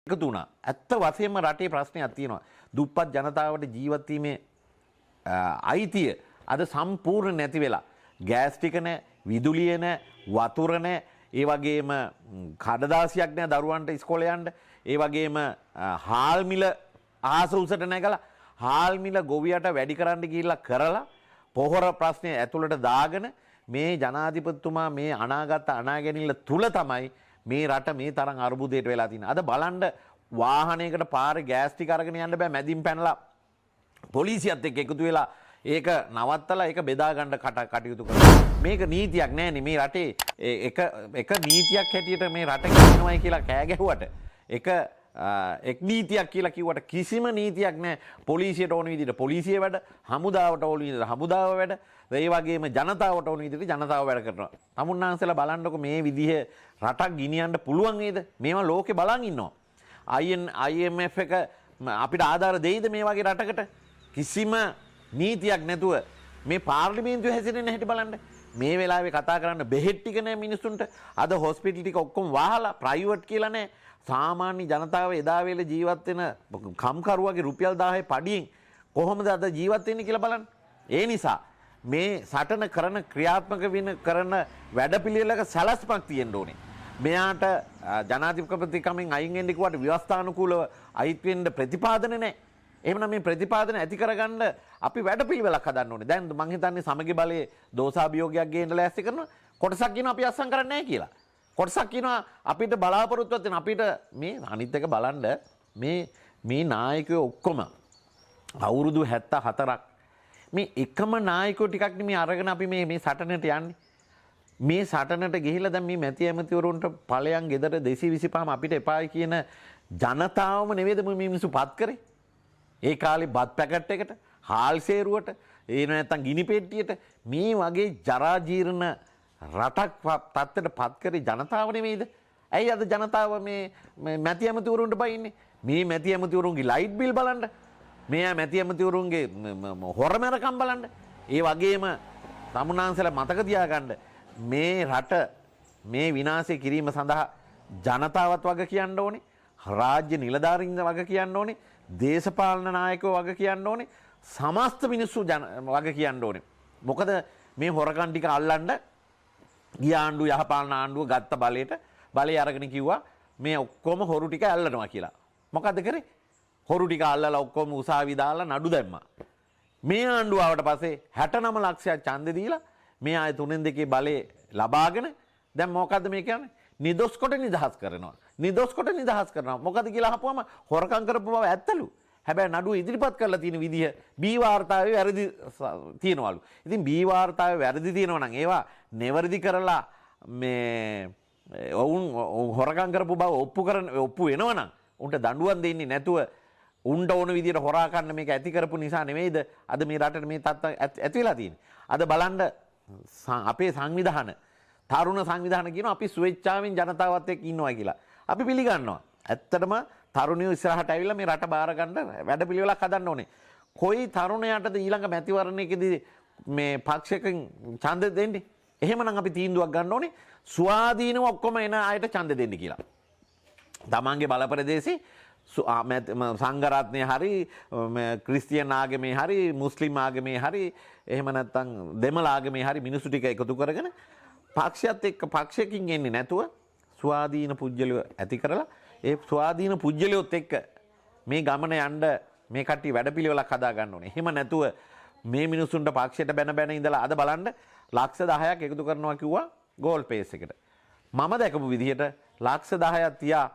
එකතු වුණා. ඇත්ත වශයෙන්ම රටේ ප්‍රශ්නයක් තියෙනවා. දුප්පත් ජනතාවට ජීවත් වීමේ අයිතිය අද සම්පූර්ණ නැති වෙලා. ගෑස් ටික නැහැ, විදුලිය නැහැ, වතුර නැහැ, ඒ වගේම කඩදාසියක් නැහැ දරුවන්ට ඉස්කෝලේ යන්න. ඒ වගේම හාල් මිල ආස උසට නැගලා හාල් මිල ගොවියට වැඩි කරන්න ගිහිල්ලා කරලා පොහොර ප්‍රශ්නය ඇතුළට දාගෙන මේ ජනාධිපතිතුමා මේ අනාගත අනාගැනිල්ල තුල තමයි මේ රට මේ තරම් අර්බුදයට වෙලා තියෙන්නේ. අද බලන්න වාහනයකට පාරේ ගෑස් ටික අරගෙන යන්න බෑ මැදින් පැනලා පොලිසියත් එක්ක එකතු වෙලා ඒක නවත්තලා ඒක බෙදා ගන්න කටයුතු කරනවා. මේක නීතියක් නෑනේ මේ රටේ එක නීතියක් හැටියට මේ රට ගෙනියනවායි කියලා කෑ ගැහුවට එක් නීතියක් කියලා කිව්වට කිසිම නීතියක් නැහැ. පොලිසියට ඕන විදිහට පොලිසිය වැඩ, හමුදාවට ඕන විදිහට හමුදාව වැඩ, ඒ වගේම ජනතාවට ඕන විදිහට ජනතාව වැඩ කරනවා. තමුන්නාන්සලා බලන්නකො මේ විදිහ රටක් ගෙනියන්න පුළුවන් නේද? මේවා ලෝකේ බලන් ඉන්නවා. IMF එක අපිට ආධාර දෙයිද මේ වගේ රටකට? කිසිම නීතියක් නැතුව මේ පාර්ලිමේන්තුව හැසිරෙන්න හැටි බලන්න. මේ වෙලාවේ කතා කරන්න බෙහෙත් ටික නැහැ මිනිස්සුන්ට. අද හොස්පිටල් ටික ඔක්කොම වහලා ප්‍රයිවට් කියලා නැහැ. සාමාන්‍ය ජනතාව එදා වේල ජීවත් වෙන කම්කරුවගේ රුපියල් 1000 පඩියෙන් කොහොමද අද ජීවත් වෙන්නේ කියලා බලන්න. ඒ නිසා මේ සටන කරන ක්‍රියාත්මක වෙන කරන වැඩපිළිවෙලක සැලැස්මක් තියෙන්න ඕනේ. මෙයාට ජනාධිපතිකමෙන් අයින් වෙන්න කිව්වට ව්‍යවස්ථානුකූලව අයිත් වෙන්න ප්‍රතිපාදන නැහැ. එහෙමනම් මේ ප්‍රතිපාදන ඇති කරගන්න අපි වැඩපිළිවෙලක් හදන්න ඕනේ. දැන් මං හිතන්නේ සමගි බලයේ දෝෂාභියෝගයක් ගේන්න ලෑස්ති කරනවා. කොටසක් කියනවා අපි අස්සම් කරන්නේ නැහැ කියලා. කොටසක් කියනවා අපිට බලාපොරොත්තුවක් තියෙන අපිට මේ අනිත් එක බලන්න මේ නායකයෝ ඔක්කොම අවුරුදු 74ක් මේ එකම නායකයෝ ටිකක් නෙමෙයි අරගෙන අපි මේ සටනට යන්නේ. මේ සටනට ගිහිල්ලා දැන් මේ මැති ඇමතිවරුන්ට ඵලයන් ගෙදර 225ම අපිට එපායි කියන ජනතාවම නෙවෙයිද මේ මිනිස්සු පත් කරේ. ඒ කාලේ බත් පැකට් එකට, හාල් සේරුවට, ඒ නැත්තම් ගිනි පෙට්ටියට මේ වගේ ජරා ජීර්ණ රටක් තත්ත්වයට පත් කරේ ජනතාව නෙවෙයිද? ඇයි අද ජනතාව මේ මැති ඇමතිවරුන්ට බයින්නේ? මේ මැති ඇමතිවරුන්ගේ ලයිට් බිල් බලන්න. මේ මැති ඇමතිවරුන්ගේ හොරමැරකම් බලන්න. ඒ වගේම තමුන්නාන්සලා මතක තියාගන්න මේ රට මේ විනාශය කිරීම සඳහා ජනතාවත් වග කියන්න ඕනේ. රාජ්‍ය නිලධාරීන් වග කියන්න ඕනේ. දේශපාලන නායකයෝ වග කියන්න ඕනේ. සමස්ත මිනිස්සු වග කියන්න ඕනේ. මොකද මේ හොරකම් ටික අල්ලන්න ගිය ආණ්ඩුව යහපාලන ආණ්ඩුව ගත්ත බලය අරගෙන කිව්වා මේ ඔක්කොම හොරු ටික අල්ලනවා කියලා. මොකද කරේ? හොරු ටික අල්ලලා ඔක්කොම උසාවි දාලා නඩු දැම්මා. මේ ආණ්ඩුව ආවට පස්සේ 69 ලක්ෂයක් ඡන්දෙ දීලා මේ ආය 3-2 බලය ලබාගෙන දැන් මොකද්ද මේ කියන්නේ? නිදොස් කොට නිදහස් කරනවා. නිදොස් කොට නිදහස් කරනවා. මොකද කියලා අහපුවම හොරකම් කරපු බව ඇත්තලු. හැබැයි නඩුව ඉදිරිපත් කරලා තියෙන විදිහ බී වාර්තාවේ වැරදි තියෙනවලු. ඉතින් බී වාර්තාවේ වැරදි තියෙනවා නම් ඒවා නිවැරදි කරලා මේ ඔවුන් හොරකම් කරපු බව ඔප්පු වෙනවනම් උන්ට දඬුවම් දෙන්නේ නැතුව උන්ට ඕන විදිහට හොරා ගන්න මේක ඇති කරපු නිසා නෙවෙයිද අද මේ රටට මේ තත්ත්වය ඇති වෙලා තියෙන්නේ. අද බලන්න අපේ සංවිධාන තරුණ සංවිධාන කියනවා අපි ස්වේච්ඡාවෙන් ජනතාවත් එක්ක ඉන්නවා කියලා. අපි පිළිගන්නවා. ඇත්තටම තරුණියෝ ඉස්සරහට ඇවිල්ලා මේ රට බාර ගන්න වැඩපිළිවෙලක් හදන්න ඕනේ. කොයි තරුණයාටද ඊළඟ මැතිවරණයකදී මේ පක්ෂයකින් ඡන්ද දෙන්නේ? එහෙමනම් අපි තීන්දුවක් ගන්න ඕනේ ස්වාධීනව ඔක්කොම එන අයට ඡන්ද දෙන්න කියලා. තමන්ගේ බල ප්‍රදේශේ සංඝරත්නය හරි ක්‍රිස්තියන් ආගමේ හරි මුස්ලිම් ආගමේ හරි එහෙම නැත්නම් දෙමළ ආගමේ හරි මිනිස්සු ටික එකතු කරගෙන පක්ෂයත් එක්ක පක්ෂයකින් එන්නේ නැතුව ස්වාධීන පුජ්‍යලිය ඇති කරලා ඒ ස්වාධීන පුජ්‍යලියොත් එක්ක මේ ගමන යන්න මේ කට්ටිය වැඩපිළිවෙලක් හදා ගන්න ඕනේ. එහෙම නැතුව මේ මිනිස්සුන්ට පක්ෂයට බැන ඉඳලා අද බලන්න ලක්ෂ 10ක් එකතු කරනවා කිව්වා ගෝල් පේස් එකට. මම දැකපු විදිහට ලක්ෂ 10ක් තියා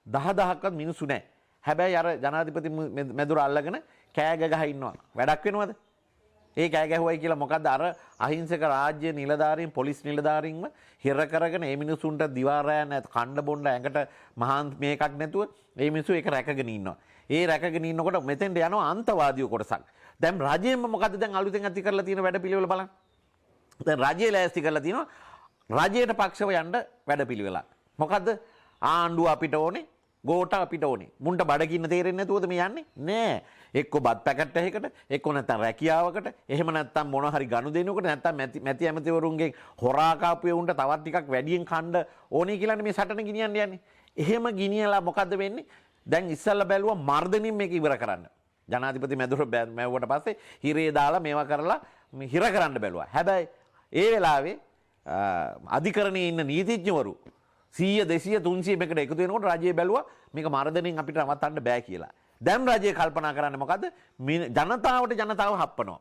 10000ක්වත් මිනිස්සු නැහැ. හැබැයි අර ජනාධිපති මැදුර අල්ලගෙන කෑ ගහ ඉන්නවා. වැඩක් වෙනවද? ඒ කෑ ගැහුවයි කියලා මොකද්ද අර අහිංසක රාජ්‍ය නිලධාරීන් පොලිස් නිලධාරීන්ව හිර කරගෙන මේ මිනිසුන්ට දිවා රෑ නැත් කණ්ඩ බොණ්ඩ ඇඟට මහාන් මේකක් නැතුව මේ මිනිස්සු ඒක රැකගෙන ඉන්නවා. ඒ රැකගෙන ඉන්නකොට මෙතෙන්ට යනවා අන්තවාදීව කොටසක්. දැන් රජයෙන්ම මොකද්ද දැන් අලුතෙන් ඇති කරලා තියෙන වැඩපිළිවෙල බලන්න. දැන් රජය ලෑස්ති කරලා තියෙනවා රජයට පක්ෂව යන්න වැඩපිළිවෙලක්. මොකද්ද? ආණ්ඩුව අපිට ඕනේ ගෝට අපිට ඕනේ. මුන්ට බඩගින්න තේරෙන්නේ නැතුවද මේ යන්නේ? නෑ. එක්ක බත් පැකට් එකකට, එක්ක නැත්තම් රැකියාවකට, එහෙම නැත්තම් මොන හරි ගනුදෙනුවකට නැත්තම් මැති ඇමතිවරුන්ගේ හොරා කාපු උන්ට තවත් ටිකක් වැඩියෙන් කණ්ඩ ඕනේ කියලානේ මේ සටන ගෙනියන්න යන්නේ. එහෙම ගිනියලා මොකද්ද වෙන්නේ? දැන් ඉස්සල්ලා බැලුවා මර්ධනින් මේක ඉවර කරන්න. ජනාධිපති මැදුර මැව්වට පස්සේ හිරේ දාලා මේවා කරලා හිර කරන්න බැලුවා. හැබැයි ඒ වෙලාවේ අධිකරණයේ ඉන්න නීතිඥවරු 100 200 300 එකට එකතු වෙනකොට රජය බැලුවා මේක මර්ධනින් අපිට නවත්තන්න බෑ කියලා. දැන් රජය කල්පනා කරන්නේ මොකද්ද? ජනතාවට ජනතාව හප්පනවා.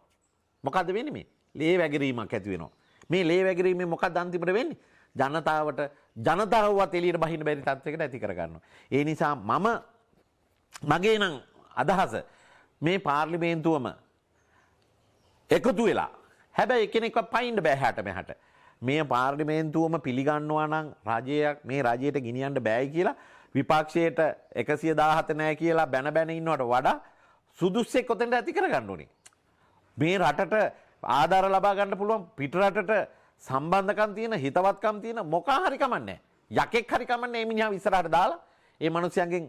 මොකද්ද වෙන්නේ මේ? ලේ වැගිරීමක් ඇති වෙනවා. මේ ලේ වැගිරීමෙන් මොකක්ද අන්තිමට වෙන්නේ? ජනතාවට ජනතාවවත් එළියට බහින්න බැරි තත්යකට ඇති කර ගන්නවා. ඒ නිසා මගේ නම් අදහස මේ පාර්ලිමේන්තුවම එකතු වෙලා හැබැයි එකිනෙකව පයින්න බෑ හැට මෙහාට. මේ පාර්ලිමේන්තුවම පිළිගන්නවා නම් මේ රජයට ගෙනියන්න බෑයි කියලා විපක්ෂයට 117 නැහැ කියලා බැන ඉන්නවට වඩා සුදුස්සෙක් ඔතෙන්ට ඇති කර ගන්න ඕනේ. මේ රටට ආධාර ලබා ගන්න පුළුවන් පිට රටට සම්බන්ධකම් තියෙන හිතවත්කම් තියෙන මොකා හරි කමන්නේ. යකෙක් හරි කමන්නේ මේ මිනිහා ඉස්සරහට දාලා ඒ මිනිස්යන්ගෙන්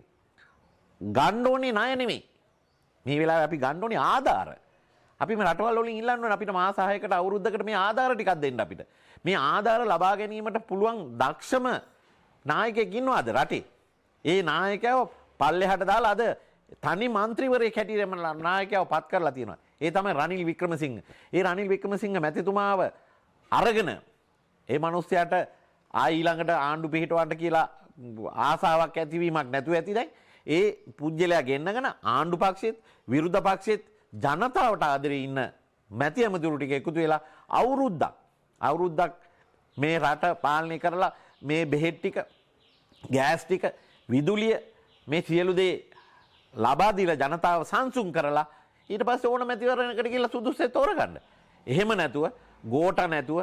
ගන්න ඕනේ ණය නෙමෙයි. මේ වෙලාවේ අපි ගන්න ඕනේ ආධාර. අපි මේ රටවල් වලින් ඉල්ලන්න ඕනේ අපිට මාස 6කට අවුරුද්දකට මේ ආධාර ටිකක් දෙන්න අපිට. මේ ආධාර ලබා ගැනීමට පුළුවන් දක්ෂම නායකයෙක් ඉන්නවාද රටේ? ඒ නායකයව පල්ලෙහාට දාලා අද තනි മന്ത്രിවරයෙක් හැටියට නායකයව පත් කරලා තියෙනවා. ඒ තමයි රනිල් වික්‍රමසිංහ. ඒ රනිල් වික්‍රමසිංහ මැතිතුමාව අරගෙන ඒ මිනිස්යාට ඊළඟට ආණ්ඩු පිහිටවන්න කියලා ආසාවක් ඇතිවීමක් නැතුව ඇති දැන් ඒ පුජ්‍යලයා ගෙන්නගෙන ආණ්ඩු පක්ෂෙත් විරුද්ධ පක්ෂෙත් ජනතාවට ආදරේ ඉන්න මැති ඇමතිවරු ටික එකතු වෙලා අවුරුද්දක් මේ රට පාලනය කරලා මේ බෙහෙත් ටික ගෑස් ටික විදුලිය මේ සියලු දේ ලබා දීලා ජනතාව සංසුන් කරලා ඊට පස්සේ ඕන මැතිවරණයකට ගිහලා සුදුස්සේ තෝරගන්න. එහෙම නැතුව ගෝඨා නැතුව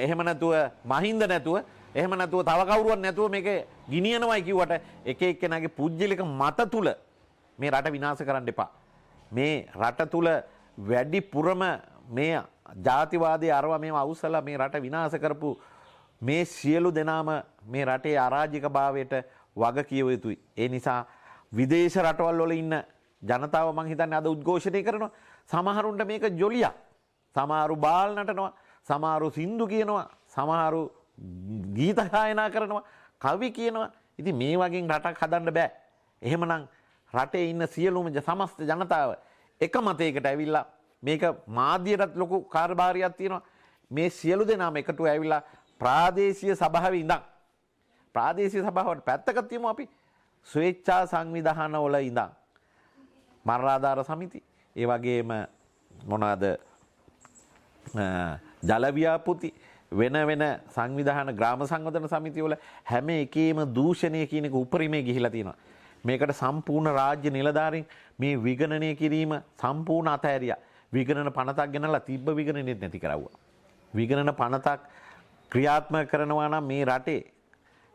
එහෙම නැතුව මහින්ද නැතුව එහෙම නැතුව තව කවුරුවත් නැතුව මේක ගිනියනවයි කිව්වට එක එක්කෙනාගේ පුජ්‍යලික මත තුල මේ රට විනාශ කරන්න එපා. මේ රට තුල වැඩිපුරම මේ ජාතිවාදී අරවා මේව අවුස්සලා මේ රට විනාශ කරපු මේ සියලු දෙනාම මේ රටේ අරාජිකභාවයට වග කියව යුතුයි. ඒ නිසා විදේශ රටවල් වල ඉන්න ජනතාව මං හිතන්නේ අද උද්ඝෝෂණය කරනවා. සමහරුන්ට මේක ජොලියක්. සමහරු බාල් නටනවා, සමහරු සින්දු කියනවා, සමහරු ගීත ගායනා කරනවා, කවි කියනවා. ඉතින් මේ වගේ රටක් හදන්න බෑ. එහෙමනම් රටේ ඉන්න සියලුම සමස්ත ජනතාව එක මතයකට ඇවිල්ලා මේක මාධ්‍යයටත් ලොකු කාර්යභාරයක් තියෙනවා. මේ සියලු දෙනාම එකතු ඇවිල්ලා ප්‍රාදේශීය සභාවේ ඉඳන් ප්‍රාදේශීය සභාවට පැත්තක තියමු අපි. ස්වේච්ඡා සංවිධාන වල ඉඳන් මරණාධාර සමිති, ඒ වගේම මොනවාද ජල ව්‍යාපෘති වෙන සංවිධාන ග්‍රාම සංවර්ධන සමිති වල හැම එකේම දූෂණය කියන එක උපරිමේ ගිහිලා තියෙනවා. මේකට සම්පූර්ණ රාජ්‍ය නිලධාරීන් මේ විගණනය කිරීම සම්පූර්ණ අතහැරියා. විගණන පනතක් ගෙනලා තිබ්බ විගණනෙත් නැති කරවුවා. විගණන පනතක් ක්‍රියාත්මක කරනවා නම් මේ රටේ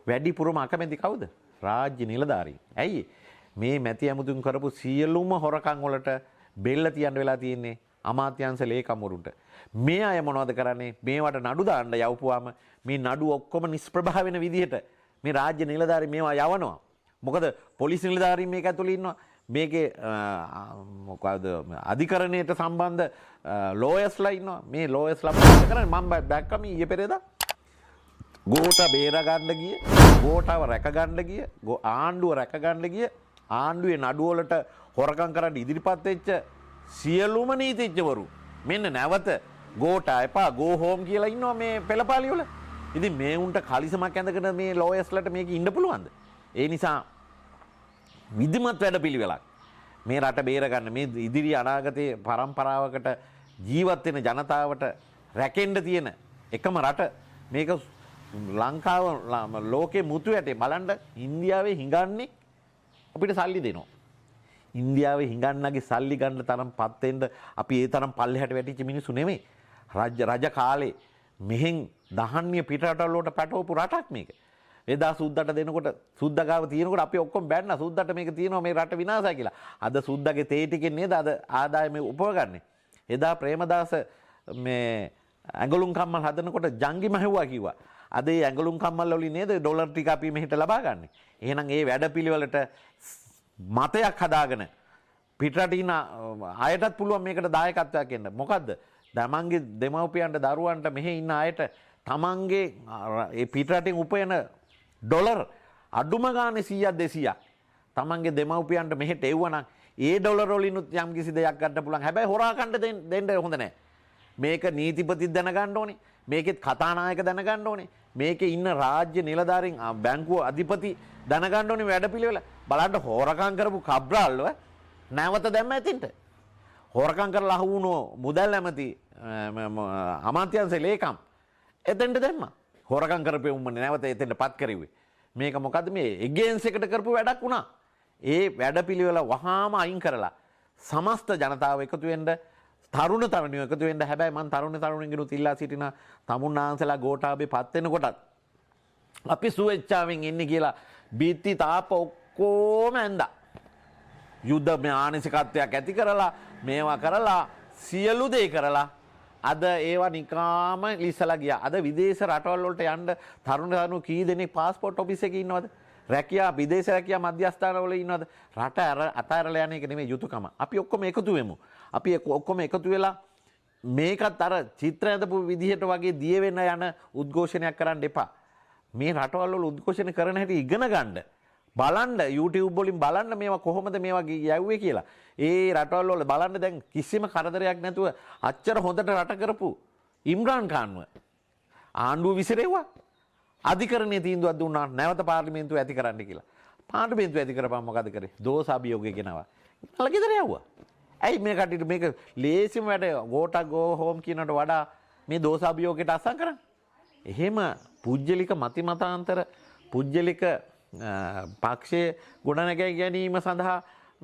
වැඩිපුරම අකමැති කවුද? රාජ්‍ය නිලධාරීන්. ඇයි? මේ මැති ඇමතුම් කරපු සියලුම හොරකම් වලට බෙල්ල තියන්න වෙලා තියෙන්නේ අමාත්‍යාංශ ලේකම්වරුන්ට. මේ අය මොනවද කරන්නේ? මේවට නඩු දාන්න යවපුවාම මේ නඩු ඔක්කොම නිෂ්ප්‍රභා වෙන විදිහට මේ රාජ්‍ය නිලධාරීන් මේවා යවනවා. මොකද පොලිස් නිලධාරීන් මේක ඇතුළේ ඉන්නවා. මේකේ මොකද අධිකරණයට සම්බන්ධ ලෝයර්ස්ලා ඉන්නවා. මේ ලෝයර්ස්ලා මොකද කරන්නේ? මම දැක්කම ඊයේ පෙරේදා ගෝඨා බේර ගන්න ගිය, ගෝඨාව රැක ගන්න ගිය, ආණ්ඩුව රැක ගන්න ගිය, ආණ්ඩුවේ නඩුව වලට හොරකම් කරන්න ඉදිරිපත් වෙච්ච සියලුම නීතිඥවරු මෙන්න නැවත ගෝඨා එපා ගෝ හෝම් කියලා ඉන්නවා මේ පෙළපාලි වල. ඉතින් මේ උන්ට කලිසමක් ඇඳගෙන මේ ලෝයර්ස්ලාට මේක ඉන්න පුළුවන්ද? ඒ නිසා විධිමත් වැඩපිළිවෙලක් මේ රට බේරගන්න, මේ ඉදිරි අනාගතයේ පරම්පරාවකට ජීවත් වෙන ජනතාවට රැකෙන්න තියෙන එකම රට මේක. ලංකාව ලෝකේ මුතු ඇටේ බලන්න ඉන්දියාවේ හිඟන්නේ අපිට සල්ලි දෙනවා. ඉන්දියාවේ හිඟන්නගේ සල්ලි ගන්න තරම් පත් වෙන්න අපි ඒ තරම් පල්ලෙහාට වැටිච්ච මිනිස්සු නෙමෙයි. රජ කාලේ මෙහෙන් දහන්නේ පිටරටවල වලට පැටවපු රටක් මේක. එදා සුද්දට දෙනකොට සුද්ද ගාව තියෙනකොට අපි ඔක්කොම බැන්න සුද්දට මේක තියෙනවා මේ රට විනාශයි කියලා. අද සුද්දගේ තේ ටිකෙන් නේද අද ආදායම උපවගන්නේ. එදා ප්‍රේමදාස මේ ඇඟලුම් කම්මල් හදනකොට ජංගි මහුවා කිව්වා. අද ඒ ඇඟලුම් කම්මල් වලින් නේද ඩොලර් ටික අපි මෙහෙට ලබා ගන්න. එහෙනම් ඒ වැඩපිළිවෙලට මතයක් හදාගෙන පිටරට ඉන්න අයටත් පුළුවන් මේකට දායකත්වයක් එන්න. මොකද්ද? තමන්ගේ දෙමව්පියන්ට දරුවන්ට මෙහෙ ඉන්න අයට තමන්ගේ ඒ පිටරටින් උපයන ඩොලර් අඩුම ගානේ 100ක් 200ක් තමන්ගේ දෙමව්පියන්ට මෙහෙට එව්වනම් ඒ ඩොලර් වලිනුත් යම් කිසි දෙයක් ගන්න පුළුවන්. හැබැයි හොරා කන්න දෙන්න හොඳ නැහැ. මේක නීතිපතිත් දැනගන්න ඕනේ. මේකෙත් කතානායක දැනගන්න ඕනේ. මේකේ ඉන්න රාජ්‍ය නිලධාරීන් බැංකුව අධිපති දැනගන්න ඕනේ වැඩපිළිවෙල. බලන්න හොරකම් කරපු කබ්‍රාල්ව නැවත දැම්ම ඇතින්ට. හොරකම් කරලා අහු වුණු මුදල් ඇමති අමාත්‍යාංශ ලේකම් එතෙන්ට දැම්මා. හොරකම් කරපේ උම්මනේ නැවත එතෙන්ට පත් කරුවේ. මේක මොකද්ද මේ එගේන්ස් එකට කරපු වැඩක් වුණා. ඒ වැඩපිළිවෙල වහාම අයින් කරලා සමස්ත ජනතාව එකතු වෙන්න තරුණ තරුණියෝ එකතු වෙන්න. හැබැයි මම තරුණ තරුණියන්ගෙනුත් ඉල්ලා සිටින තමුන්නාන්සලා ගෝඨාභය පත් වෙනකොටත් අපි සුවේච්ඡාවෙන් ඉන්නේ කියලා බීත්ති තාප ඔක්කොම ඇඳා. යුද්ධ මානසිකත්වයක් ඇති කරලා මේවා කරලා සියලු දේ කරලා අද ඒවා නිකාම ලිස්සලා ගියා. අද විදේශ රටවල් වලට යන්න තරුණ තරුණියෝ කී දෙනෙක් પાස්පෝර්ට් ඔෆිස් එකේ ඉන්නවද? රැකියා විදේශ රැකියා මධ්‍යස්ථානවල ඉන්නවද? රට අතහැරලා යන එක නෙමෙයි යුතුයකම. අපි ඔක්කොම එකතු වෙමු. අපි ඔක්කොම එකතු වෙලා මේකත් අර චිත්‍ර ඇඳපු විදිහට වගේ දිය වෙන්න යන උද්ඝෝෂණයක් කරන්න එපා. මේ රටවල් වල උද්ඝෝෂණ කරන හැටි ඉගෙන ගන්න. බලන්න YouTube වලින් බලන්න මේවා කොහොමද මේවා යවුවේ කියලා. ඒ රටවල් වල බලන්න දැන් කිසිම කරදරයක් නැතුව අච්චර හොඳට රට කරපු ඉම්රාන් ખાන්ව ආණ්ඩුව විසිරෙව්වා. අධිකරණයේ තීන්දුවක් දුන්නා නැවත පාර්ලිමේන්තුව ඇති කරන්න කියලා. පාර්ලිමේන්තුව ඇති කරපම් මොකද කරේ? දෝෂ අභියෝගය ගෙනවා. ළඟින්දර යවුවා. ඇයි මේ කට්ටියට මේක ලේසිම වැඩ ගෝටා ගෝ හෝම් කියනට වඩා මේ දෝෂ අභියෝගයට අසං කරන්නේ? එහෙම පුජ්‍යලික මතිමතාන්තර පුජ්‍යලික පක්ෂයේ ගොඩනැග ගැනීම සඳහා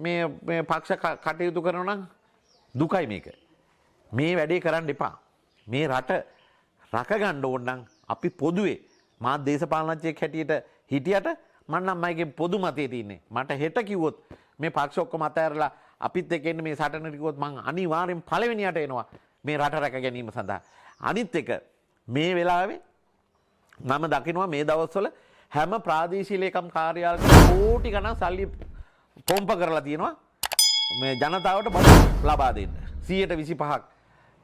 මේ පක්ෂ කටයුතු කරනවා නම් දුකයි මේක. මේ වැඩේ කරන්න එපා. මේ රට රක ගන්න ඕන නම් අපි පොදුවේ මා දේශපාලනඥයෙක් හැටියට හිටියට මම නම් මගේ පොදු මතයේ තියන්නේ. මට හෙට කිව්වොත් මේ පක්ෂ ඔක්කොම අතහැරලා අපිත් එක්ක එන්න මේ සටනට කිව්වොත් මම අනිවාර්යෙන් පළවෙනියට එනවා මේ රට රැක ගැනීම සඳහා. අනිත් එක මේ වෙලාවේ මම දකිනවා මේ දවස්වල හැම ප්‍රාදේශීය ලේකම් කාර්යාලයකම කෝටි ගණන් සල්ලි පොම්ප කරලා තියෙනවා මේ ජනතාවට බඩු ලබා දෙන්න. 125ක්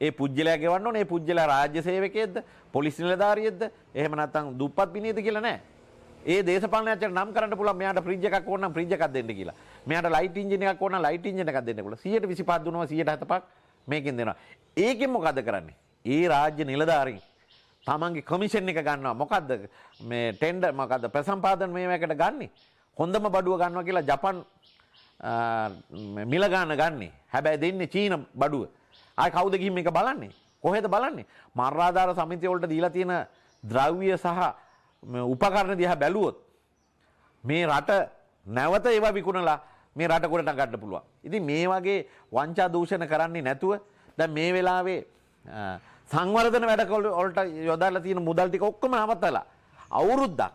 ඒ පුජ්‍යලයා ගෙවන්න ඕනේ. ඒ පුජ්‍යලයා රාජ්‍ය සේවකයෙක්ද, පොලිස් නිලධාරියෙක්ද, එහෙම නැත්නම් දුප්පත් පිනියද කියලා නෑ. ඒ දේශපාලනයන්ට නම් කරන්න පුළුවන් මෙයාට ෆ්‍රිජ් එකක් ඕන නම් ෆ්‍රිජ් එකක් දෙන්න කියලා. මෙයාට ලයිට් එන්ජින් එකක් ඕන නම් ලයිට් එන්ජින් එකක් දෙන්න පුළුවන්. 125ක් දුන්නවා 175ක් මේකෙන් දෙනවා. ඒකෙන් මොකද කරන්නේ? ඒ රාජ්‍ය නිලධාරීන් තමන්ගේ කමිෂන් එක ගන්නවා. මොකද්ද මේ ටෙන්ඩර් මොකද්ද ප්‍රසම්පාදන මේවකට ගන්නෙ? හොඳම බඩුව ගන්නවා කියලා ජපන් මිල ගන්න ගන්නෙ. හැබැයි දෙන්නේ චීන බඩුව. ආයි කවුද ගිහින් මේක බලන්නේ? කොහෙද බලන්නේ? මරාධාර සමිතිය වලට දීලා තියෙන ද්‍රව්‍ය සහ උපකරණ දිහා බැලුවොත් මේ රට නැවත ඒවා විකුණලා මේ රට ගොඩට ගන්න පුළුවන්. ඉතින් මේ වගේ වංචා දූෂණ කරන්නේ නැතුව දැන් මේ වෙලාවේ සංවර්ධන වැඩ වලට යොදාලා තියෙන මුදල් ටික ඔක්කොම නවත්තලා අවුරුද්දක්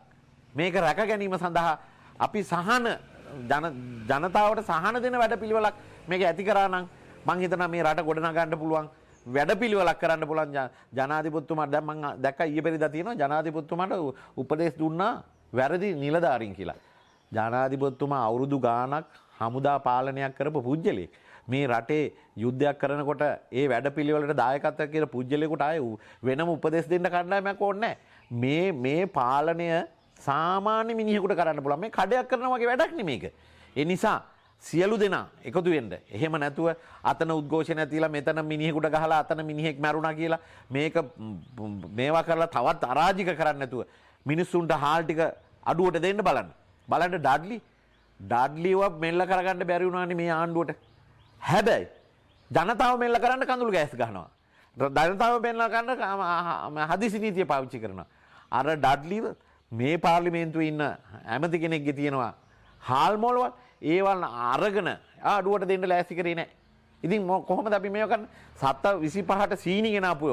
මේක රැක ගැනීම සඳහා අපි ජනතාවට සහන දෙන වැඩපිළිවෙලක් මේක ඇති කරා නම් මං හිතනවා මේ රට ගොඩනගන්න පුළුවන් වැඩපිළිවෙලක් කරන්න පුළුවන්. ජනාධිපතිතුමාට දැන් මං දැක්කා ඊයේ පෙරේදා තියෙනවා ජනාධිපතිතුමාට උපදෙස් දුන්නා වැරදි නිලධාරීන් කියලා. ජනාධිපතිතුමා අවුරුදු ගාණක් හමුදා පාලනයක් කරපු පුජ්‍යලෙක්. මේ රටේ යුද්ධයක් කරනකොට ඒ වැඩපිළිවෙලට දායකත්වයක් කියලා පුජ්‍යලෙකුට ආයේ වෙනම උපදෙස් දෙන්න කණ්ඩායමක් ඕනේ නැහැ. මේ පාලනය සාමාන්‍ය මිනිහෙකුට කරන්න පුළුවන්. මේ කඩයක් කරනවා වගේ වැඩක් නෙමේක. ඒ නිසා සියලු දෙනා එකතු වෙන්න. එහෙම නැතුව අතන උද්ඝෝෂණයක් තියලා මෙතන මිනිහෙකුට ගහලා අතන මිනිහෙක් මැරුණා කියලා මේක මේවා කරලා තවත් අරාජික කරන්න නැතුව මිනිස්සුන්ට හාල් ටික අඩුවට දෙන්න බලන්න. බලන්න ඩඩ්ලිව මෙල්ල කරගන්න බැරි වුණානේ මේ ආණ්ඩුවට. හැබැයි ජනතාව මෙල්ල කරන්න කඳුළු ගෑස් ගන්නවා. ජනතාව මෙල්ල කරන්න හදිසි නීතිය පාවිච්චි කරනවා. අර ඩඩ්ලිව මේ පාර්ලිමේන්තුවේ ඉන්න ඇමති කෙනෙක්ගේ තියෙනවා හාල් මොලවල් ඒවල් අරගෙන අඩුවට දෙන්න ලෑස්ති කරේ නැහැ. ඉතින් කොහොමද අපි මේව කරන්නේ? 7:25ට සීනි ගෙනාපු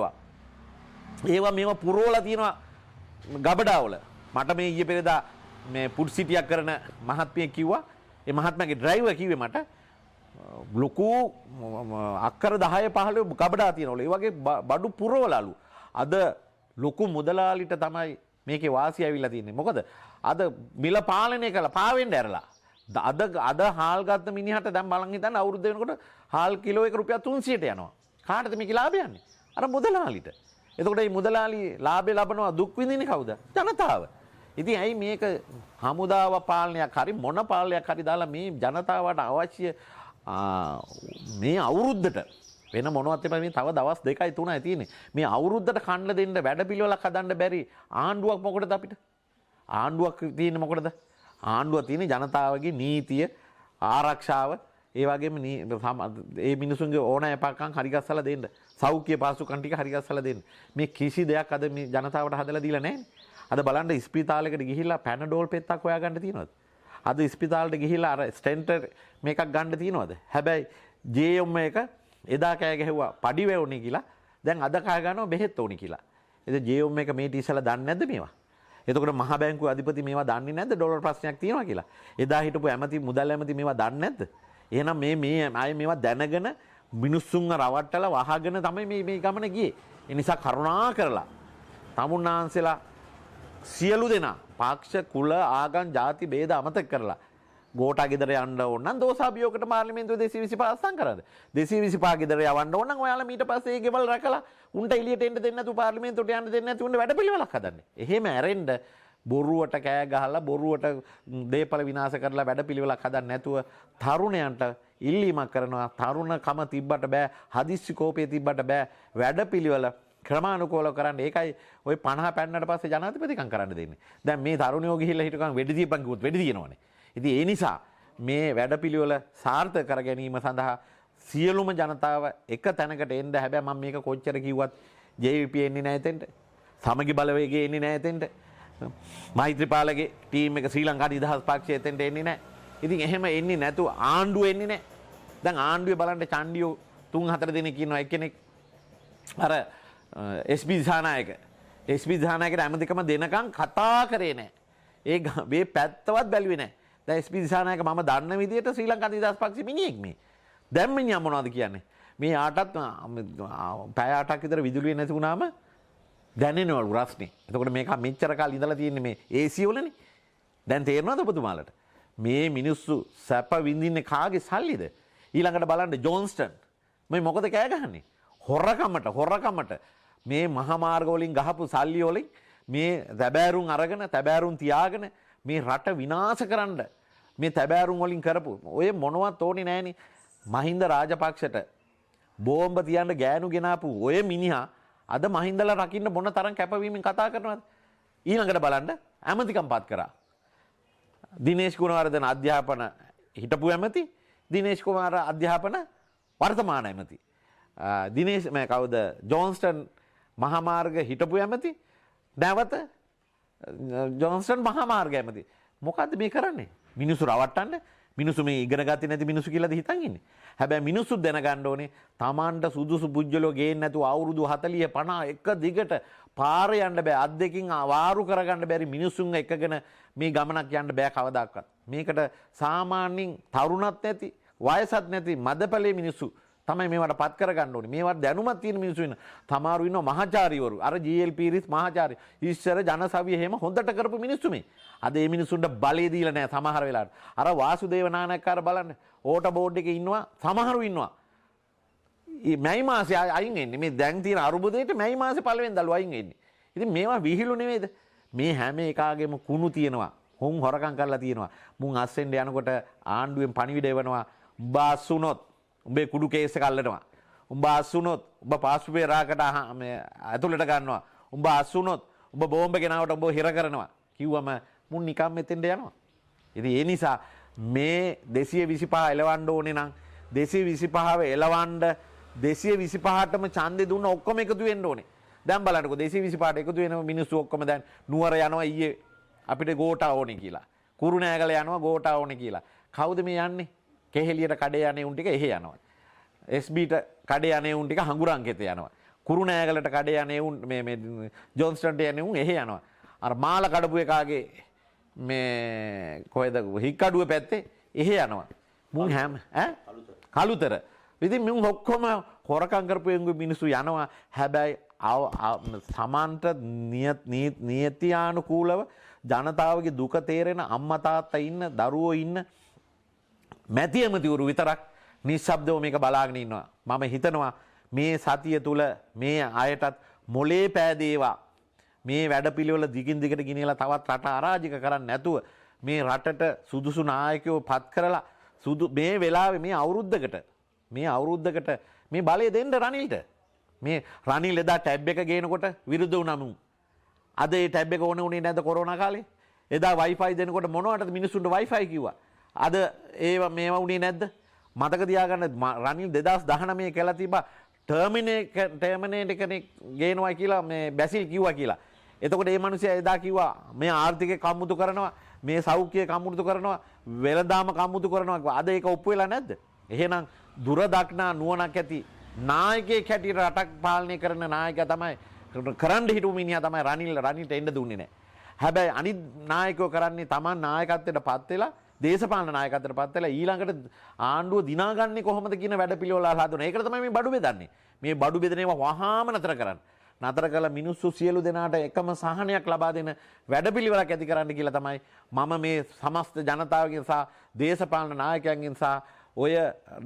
ඒවා මේවා පුරවලා තියෙනවා ගබඩාවල. මට මේ ඊයේ පෙරේදා මේ පුඩ් සිටියක් කරන මහත්මිය කිව්වා. ඒ මහත්මයාගේ ඩ්‍රයිවර් කිව්වේ මට ලොකු අක්කර 10 15 ගබඩා තියෙනවලු. ඒ වගේ බඩු පුරවලාලු. අද ලොකු මුදලාලිට තමයි මේකේ වාසිය ඇවිල්ලා තියෙන්නේ. මොකද අද මිල පාලනය කළා පාවෙන්න ඇරලා. අද හාල් ගත්ත මිනිහට දැන් බලන් හිටන්න අවුරුද්ද වෙනකොට හාල් කිලෝ එක රුපියල් 300ට යනවා. කාටද මේකේ ලාභය යන්නේ? අර මුදලාලිට. එතකොට මේ මුදලාලි ලාභය ලබනවා දුක් විඳින්නේ කවුද? ජනතාව. ඉතින් ඇයි මේක හමුදාව පාලනයක් හරි මොන පාලනයක් හරි දාලා මේ ජනතාවට අවශ්‍ය මේ අවුරුද්දට වෙන මොනවත් එපා මේ තව දවස් 2යි 3යි තියෙන්නේ. මේ අවුරුද්දට කන්න දෙන්න වැඩපිළිවෙලක් හදන්න බැරි ආණ්ඩුවක් මොකටද අපිට? ආණ්ඩුවක් තියෙන්නේ මොකටද? ආණ්ඩුව තියෙන්නේ ජනතාවගේ නීතිය ආරක්ෂාව ඒ වගේම ඒ මිනිසුන්ගේ ඕන එපාකම් හරි ගස්සලා දෙන්න. සෞඛ්‍ය පාසුකම් ටික හරි ගස්සලා දෙන්න. මේ කිසි දෙයක් අද මේ ජනතාවට හදලා දීලා නැහැ. අද බලන්න ඉස්පිතාලයකට ගිහිල්ලා පැනඩෝල් පෙත්තක් හොයාගන්න තියෙනවද? අද ඉස්පිතාලෙට ගිහිල්ලා අර ස්ටෙන්ටර් මේකක් ගන්න තියෙනවද? හැබැයි ජේඑම් එක එදා කෑ ගැහුවා පඩි වේවුනේ කියලා. දැන් අද කෑ ගන්නවා බෙහෙත් ඕනි කියලා. එද ජේඑම් එක මේ ටීසලා දන්නේ නැද්ද මේවා? එතකොට මහ බැංකුවේ අධිපති මේවා දන්නේ නැද්ද ඩොලර් ප්‍රශ්නයක් තියෙනවා කියලා? එදා හිටපු ඇමති මුදල් ඇමති මේවා දන්නේ නැද්ද? එහෙනම් මේ අය මේවා දැනගෙන මිනිස්සුන්ව රවට්ටලා වහගෙන තමයි මේ ගමන ගියේ. ඒ නිසා කරුණා කරලා තමුන්නාන්සලා සියලු දෙනා පක්ෂ කුල ආගම් ಜಾති ભેද අමතක කරලා ගෝඨා ගෙදර යන්න ඕන නම් දෝසාභියෝගකට පාර්ලිමේන්තුවේ 225 අස්සම් කරාද 225 ගෙදර යවන්න ඕන නම් ඔයාලා ඊට පස්සේ ඒ ගෙවල් රැකලා උන්ට එළියට එන්න දෙන්නේ නැතුව පාර්ලිමේන්තුවට යන්න දෙන්නේ නැතුව උන්ට වැඩපිළිවෙලක් හදන්නේ. එහෙම ඇරෙන්න බොරුවට කෑ ගහලා බොරුවට දේපල විනාශ කරලා වැඩපිළිවෙලක් හදන්න නැතුව තරුණයන්ට ඉල්ලීමක් කරනවා. තරුණකම තිබ්බට බෑ, හදිස්සි කෝපය තිබ්බට බෑ. වැඩපිළිවෙල ක්‍රමානුකූලව කරන්න. ඒකයි ওই 50 පැන්නට පස්සේ ජනාධිපතිකම් කරන්න දෙන්නේ. දැන් මේ තරුණයෝ ගිහිල්ලා හිටකම් වෙඩි දීපන් කිව්වොත් වෙඩි දිනවනේ. ඉතින් ඒ නිසා මේ වැඩපිළිවෙල සාර්ථක කර ගැනීම සඳහා සියලුම ජනතාව එක තැනකට එන්න. හැබැයි මම මේක කොච්චර කිව්වත් JVP එන්නේ නැහැ එතෙන්ට. සමගි බලවේගය එන්නේ නැහැ එතෙන්ට. මෛත්‍රීපාලගේ ටීම් එක ශ්‍රී ලංකා නිදහස් පක්ෂය එතෙන්ට එන්නේ නැහැ. ඉතින් එහෙම එන්නේ නැතුව ආණ්ඩුව එන්නේ නැහැ. දැන් ආණ්ඩුවේ බලන්න චණ්ඩියෝ 3-4 දෙනෙක් ඉන්නවා. එක්කෙනෙක් අර SB දිසානායකට ඇමතිකම දෙනකන් කතා කරේ නැහැ. මේ පැත්තවත් බැලුවේ නැහැ. දැන් SB දිසානායක මම දන්න විදිහට ශ්‍රී ලංකා නිදහස් පක්ෂෙ මිනිහෙක් මේ. දැන් මිනිහා මොනවද කියන්නේ? මේ ආටත් පැය 8ක් විතර විදුලිය නැති වුණාම දැනෙනවලු රස්නේ. එතකොට මේක මෙච්චර කාලේ ඉඳලා තියෙන්නේ මේ AC වලනේ. දැන් තේරෙනවද ඔබතුමාලට? මේ මිනිස්සු සැප විඳින්නේ කාගේ සල්ලිද? ඊළඟට බලන්න ජොන්ස්ටන්. මේ මොකද කෑ ගහන්නේ? හොරකමට මේ මහා මාර්ග වලින් ගහපු සල්ලි වලින් මේ තැබෑරුම් අරගෙන තැබෑරුම් තියාගෙන මේ රට විනාශ කරන්න මේ තැබෑරුම් වලින් කරපු ඔය මොනවත් ඕනේ නැහනේ. මහින්ද රාජපක්ෂට බෝම්බ තියන්න ගෑනු ගෙනාපු ඔය මිනිහා අද මහින්දලා රකින්න මොන තරම් කැපවීමෙන් කතා කරනවද? ඊළඟට බලන්න ඇමතිකම් පත් කරා. දිනේෂ් ගුණවර්ධන අධ්‍යාපන හිටපු ඇමති, දිනේෂ් කුමාර අධ්‍යාපන වර්තමාන ඇමති. දිනේෂ් මේ කවුද? ජොන්ස්ටන් මහා මාර්ග හිටපු ඇමති. නැවත ජොන්ස්ටන් මහා මාර්ග ඇමති. මොකද්ද මේ කරන්නේ? මිනිස්සු රවට්ටන්න. මිනිස්සු මේ ඉගෙන ගත්තේ නැති මිනිස්සු කියලාද හිතන් ඉන්නේ. හැබැයි මිනිස්සු දැනගන්න ඕනේ Tamanට සුදුසු පුජ්‍යලෝ ගේන්න නැතුව අවුරුදු 40 50 එක දිගට පාරේ යන්න බෑ. අත් දෙකින් වාරු කරගන්න බැරි මිනිස්සුන් එකගෙන මේ ගමනක් යන්න බෑ කවදාකවත්. මේකට සාමාන්‍යයෙන් තරුණත් නැති, වයසත් නැති මදපලේ මිනිස්සු තමයි මේවට පත් කරගන්න ඕනේ. මේවට දැනුමක් තියෙන මිනිස්සු ඉන්න. තමාරු ඉන්නවා මහාචාර්යවරු. අර GL පීරිස් මහාචාර්ය. ඉස්සර ජනසවිය එහෙම හොඳට කරපු මිනිස්සු මේ. අද මේ මිනිස්සුන්ට බලය දීලා නැහැ සමහර වෙලාවට. අර වාසුදේව නානක්කාර බලන්න. ඕට බෝඩ් එකේ ඉන්නවා සමහරු ඉන්නවා. මැයි මාසේ අයින් එන්නේ. මේ දැන් තියෙන අරුබුදේට මැයි මාසේ පළවෙනිදලු අයින් එන්නේ. ඉතින් මේවා විහිළු නෙවෙයිද? මේ හැම එකාගේම කුණු තියෙනවා. හොම් හොරකම් කරලා තියෙනවා. මුන් අස්සෙන්ද යනකොට ආණ්ඩුවෙන් පණිවිඩ එවනවා. බාසුනොත් උඹේ කුඩු කේස් එක අල්ලනවා. උඹ අස්සුනොත් උඹ පාස්පෝර්ට් රාකට ඇතුළට ගන්නවා. උඹ අස්සුනොත් උඹ බෝම්බ ගෙනාවට උඹ හිර කරනවා. කිව්වම මුන් නිකම් මෙතෙන්ට යනවා. ඉතින් ඒ නිසා මේ 225 එලවන්න ඕනේ නම් 225ව එලවන්න 225ටම ඡන්දේ දුන්න ඔක්කොම එකතු වෙන්න ඕනේ. දැන් බලන්නකෝ 225ට එකතු වෙන මිනිස්සු ඔක්කොම දැන් නුවර යනවා ඊයේ අපිට ගෝඨා ඕනේ කියලා. කුරුණෑගල යනවා ගෝඨා ඕනේ කියලා. කවුද මේ යන්නේ? කෙහෙලියට කඩේ යන්නේ උන් ටික එහෙ යනවා. SBට කඩේ යන්නේ උන් ටික හංගුරංගෙත යනවා. කුරුණෑගලට කඩේ යන්නේ උන් මේ ජොන්ස්ටන්ට යන්නේ උන් එහෙ යනවා. අර මාල කඩපු එකාගේ මේ කොහෙද හික්කඩුව පැත්තේ එහෙ යනවා. මුන් හැම කලුතර. ඉතින් මුන් ඔක්කොම හොරකම් කරපු මිනිස්සු යනවා. හැබැයි සමන්ට නියතියානුකූලව ජනතාවගේ දුක තේරෙන අම්මා තාත්තා ඉන්න දරුවෝ ඉන්න මැති ඇමතිවරු විතරක් නිශ්ශබ්දව මේක බලාගෙන ඉන්නවා. මම හිතනවා මේ සතිය තුල මේ අයටත් මොලේ පෑදේවා මේ වැඩපිළිවෙල දිගින් දිගට ගෙනියලා තවත් රට අරාජික කරන්නේ නැතුව මේ රටට සුදුසු නායකයෝ පත් කරලා මේ වෙලාවේ මේ අවුරුද්දකට මේ බලය දෙන්න රනිල්ට. මේ රනිල් එදා ටැබ් එක ගේනකොට විරුද්ධ වුණා. අද ඒ ටැබ් එක ඕනේ නැද්ද කොරෝනා කාලේ? එදා Wi-Fi දෙනකොට මොනවටද මිනිස්සුන්ට Wi-Fi කිව්වා. අද මේවා උනේ නැද්ද? මතක තියාගන්න රනිල් 2019 කියලා තිබ්බා ටර්මිනේට් කෙනෙක් ගේනවා කියලා මේ බැසිල් කිව්වා කියලා. එතකොට මේ මිනිස්සයා එදා කිව්වා මේ ආර්ථිකය කම්මුතු කරනවා, මේ සෞඛ්‍යය කම්මුතු කරනවා, වෙළඳාම කම්මුතු කරනවා. අද ඒක ඔප්පු වෙලා නැද්ද? එහෙනම් දුර දක්නා නුවණක් ඇති නායකයෙක් හැටියට රටක් පාලනය කරන නායකයා තමයි කරන්න හිටු මිනිහා තමයි රනිල්ට එන්න දුන්නේ නැහැ. හැබැයි අනිත් නායකයෝ කරන්නේ Taman නායකත්වයට පත් වෙලා දේශපාලන නායකත්වයට පත් වෙලා ඊළඟට ආණ්ඩුව දිනාගන්නේ කොහොමද කියන වැඩපිළිවෙල හදනවා. ඒකට තමයි මේ බඩු බෙදන්නේ. මේ බඩු බෙදනේවා වහාම නතර කරන්න. නතර කළ මිනිස්සු සියලු දෙනාට එකම සහනයක් ලබා දෙන වැඩපිළිවෙලක් ඇති කරන්න කියලා තමයි මම මේ සමස්ත ජනතාවගෙන් සහ දේශපාලන නායකයන්ගෙන් සහ ඔය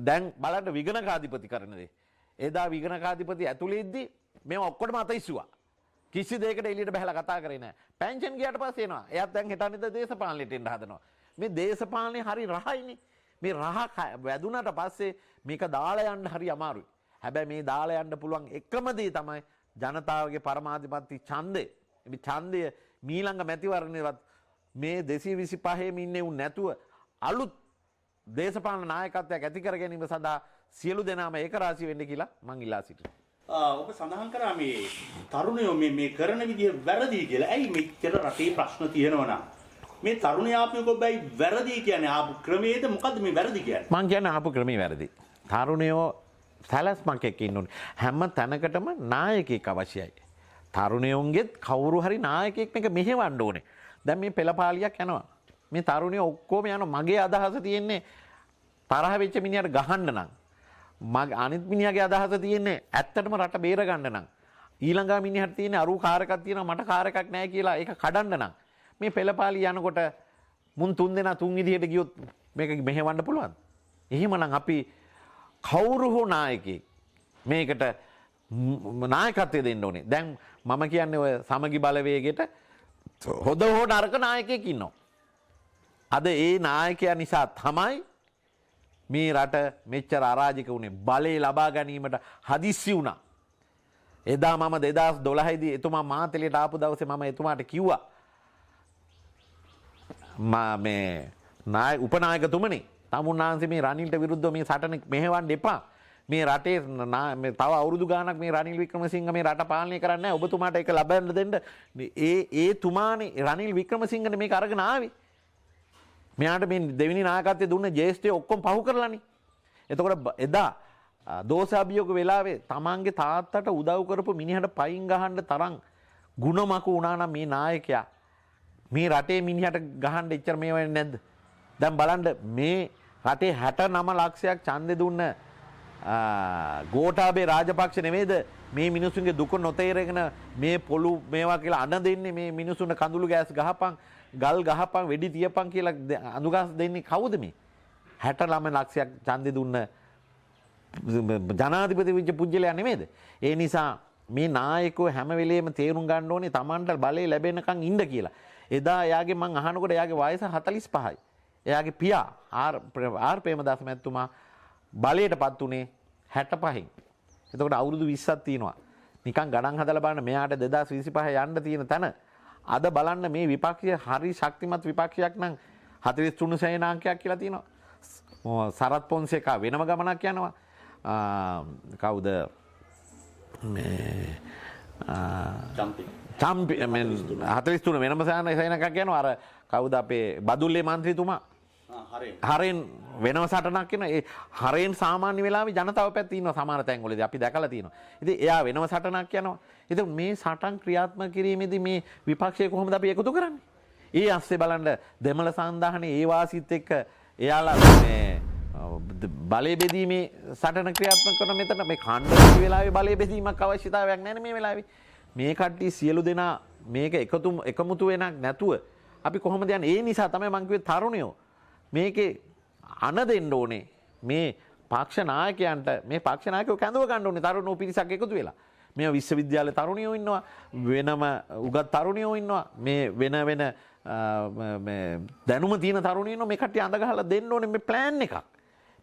දැන් බලන්න විගණකාධිපති කරන දේ. එදා විගණකාධිපති ඇතුළේ ඉද්දි මේවා ඔක්කොටම අතයිස්සුවා. කිසි දෙයකට එළියට බහලා කතා කරේ නැහැ. පෙන්ෂන් ගියාට පස්සේ එනවා. එයාත් දැන් හිතන්නේ දේශපාලනයට එන්න හදනවා. මේ දේශපාලනේ හරි රහයිනේ. මේ රහ වැදුනට පස්සේ මේක දාලා යන්න හරි අමාරුයි. හැබැයි මේ දාලා යන්න පුළුවන් එකම දේ තමයි ජනතාවගේ පරමාධිපත්‍ය ඡන්දය. මේ ඡන්දය මීළඟ මැතිවරණයවත් මේ 225 ඉන්නේ උන් නැතුව අලුත් දේශපාලන නායකත්වයක් ඇති කර ගැනීම සඳහා සියලු දෙනාම ඒකරාශී වෙන්න කියලා මං ඉල්ලා සිටිනවා. ඔබ සඳහන් කරා මේ තරුණයෝ මේ කරන විදිය වැරදි කියලා. ඇයි මෙච්චර රටේ ප්‍රශ්න තියෙනවා නම් මේ තරුණයා ආපු කොබ්බයි වැරදි කියන්නේ ආපු ක්‍රමයේද මොකද්ද මේ වැරදි කියන්නේ? මං කියන්නේ ආපු ක්‍රමේ වැරදි. තරුණයෝ සැලැස්මක් එක්ක ඉන්න ඕනේ. හැම තැනකටම නායකයෙක් අවශ්‍යයි. තරුණයෝන්ගෙත් කවුරු හරි නායකයෙක් මේක මෙහෙවන්න ඕනේ. දැන් මේ පෙළපාලියක් යනවා. මේ තරුණයෝ ඔක්කොම යනවා. මගේ අදහස තියෙන්නේ තරහ වෙච්ච මිනිහට ගහන්න නම්. අනිත් මිනිහගේ අදහස තියෙන්නේ ඇත්තටම රට බේර ගන්න නම්. ඊළඟා මිනිහට තියෙන්නේ අරු කාර් එකක් තියෙනවා මට කාර් එකක් නැහැ කියලා ඒක කඩන්න නම්. මේ පෙළපාලිය යනකොට මුන් තුන් දෙනා තුන් විදිහට ගියොත් මේක මෙහෙවන්න පුළුවන්. එහෙමනම් අපි කවුරු හෝ නායකයෙක් මේකට නායකත්වය දෙන්න ඕනේ. දැන් මම කියන්නේ ඔය සමගි බලවේගයට හොඳ හෝ නරක නායකයෙක් ඉන්නවා. අද ඒ නායකයා නිසා තමයි මේ රට මෙච්චර අරාජික වුණේ. බලය ලබා ගැනීමට හදිස්සි වුණා. එදා මම 2012 දී එතුමා මාතලයට ආපු දවසේ මම එතුමාට කිව්වා මේ උපනායකතුමනි තමුන්නාන්සේ මේ රනිල්ට විරුද්ධව මේ සටන මෙහෙවන්න එපා. මේ රටේ තව අවුරුදු ගාණක් මේ රනිල් වික්‍රමසිංහ මේ රට පාලනය කරන්නේ නැහැ. ඔබතුමාට ඒක ලබන්න දෙන්න. ඒ තුමානේ රනිල් වික්‍රමසිංහනේ මේක අරගෙන ආවේ. මෙයාට මේ දෙවෙනි නායකත්වයේ දුන්න ජේෂ්ඨය ඔක්කොම පහු කරලානේ. එතකොට එදා දෝෂාභියෝග වෙලාවේ තමන්ගේ තාත්තට උදව් කරපු මිනිහට පයින් ගහන්න තරම් ಗುಣමක වුණා නම් මේ නායකයා මේ රටේ මිනිහට ගහන්න එච්චර මේ වෙන්නේ නැද්ද? දැන් බලන්න මේ රටේ 69 ලක්ෂයක් ඡන්දෙ දුන්න ගෝඨාභය රාජපක්ෂ නෙමෙයිද මේ මිනිසුන්ගේ දුක නොතේරගෙන මේ පොළු මේවා කියලා අඬ දෙන්නේ මේ මිනිසුන්ට කඳුළු ගෑස් ගහපන් ගල් ගහපන් වෙඩි තියපන් කියලා අඳුගස් දෙන්නේ කවුද මේ 69 ලක්ෂයක් ඡන්දෙ දුන්න ජනාධිපති විජ්ජ පුජ්‍යලයා නෙමෙයිද? ඒ නිසා මේ නායකයෝ හැම වෙලෙම තේරුම් ගන්න ඕනේ Tamanට බලය ලැබෙනකන් ඉන්න කියලා. එදා එයාගේ මං අහනකොට එයාගේ වයස 45යි. එයාගේ පියා ආර් ප්‍රේමදාස මැතිතුමා බලයටපත් උනේ 65න්. එතකොට අවුරුදු 20ක් තියෙනවා. නිකන් ගණන් හදලා බලන්න මෙයාට 2025 යන්න තියෙන තැන අද බලන්න මේ විපක්ෂය හරි ශක්තිමත් විපක්ෂයක් නම් 43 සේනාංකයක් කියලා තියෙනවා. සරත් පොන්සේකා වෙනම ගමනක් යනවා. කවුද මේ චම්පි 43 වෙනම සේනාංකයක් යනවා. අර කවුද අපේ බදුල්ලේ මන්ත්‍රීතුමා හරෙන් වෙනම සටනක් වෙන ඒ හරෙන් සාමාන්‍ය වෙලාවේ ජනතාව පැත්තේ ඉන්නවා සමහර තැන්වලදී අපි දැකලා තියෙනවා. ඉතින් එයා වෙනම සටනක් යනවා. ඉතින් මේ සටන් ක්‍රියාත්මක කිරීමේදී මේ විපක්ෂය කොහොමද අපි එකතු කරන්නේ? ඒ ASCII බලන්න දෙමළ සංධානයේ ඒ වාසිත් එක්ක එයාලා මේ බලය බෙදීමේ සටන ක්‍රියාත්මක කරන මෙතන මේ ඛණ්ඩ වෙලාවේ බලය බෙදීමක් අවශ්‍යතාවයක් නැහැ මේ වෙලාවේ. මේ කට්ටිය සියලු දෙනා මේක එකමුතු වෙනක් නැතුව අපි කොහොමද යන්නේ? ඒ නිසා තමයි මම කිව්වේ තරුණයෝ මේකේ අණ දෙන්න ඕනේ මේ පක්ෂ නායකයන්ට මේ පක්ෂ නායකයෝ කැඳව ගන්න ඕනේ තරුණ පිරිසක් එකතු වෙලා මේ විශ්වවිද්‍යාල තරුණයෝ ඉන්නවා වෙනම උගත් තරුණයෝ ඉන්නවා මේ වෙන දැනුම තියෙන තරුණයෝ ඉන්නවා මේ කට්ටිය අඳ ගහලා දෙන්න ඕනේ මේ ප්ලෑන් එකක්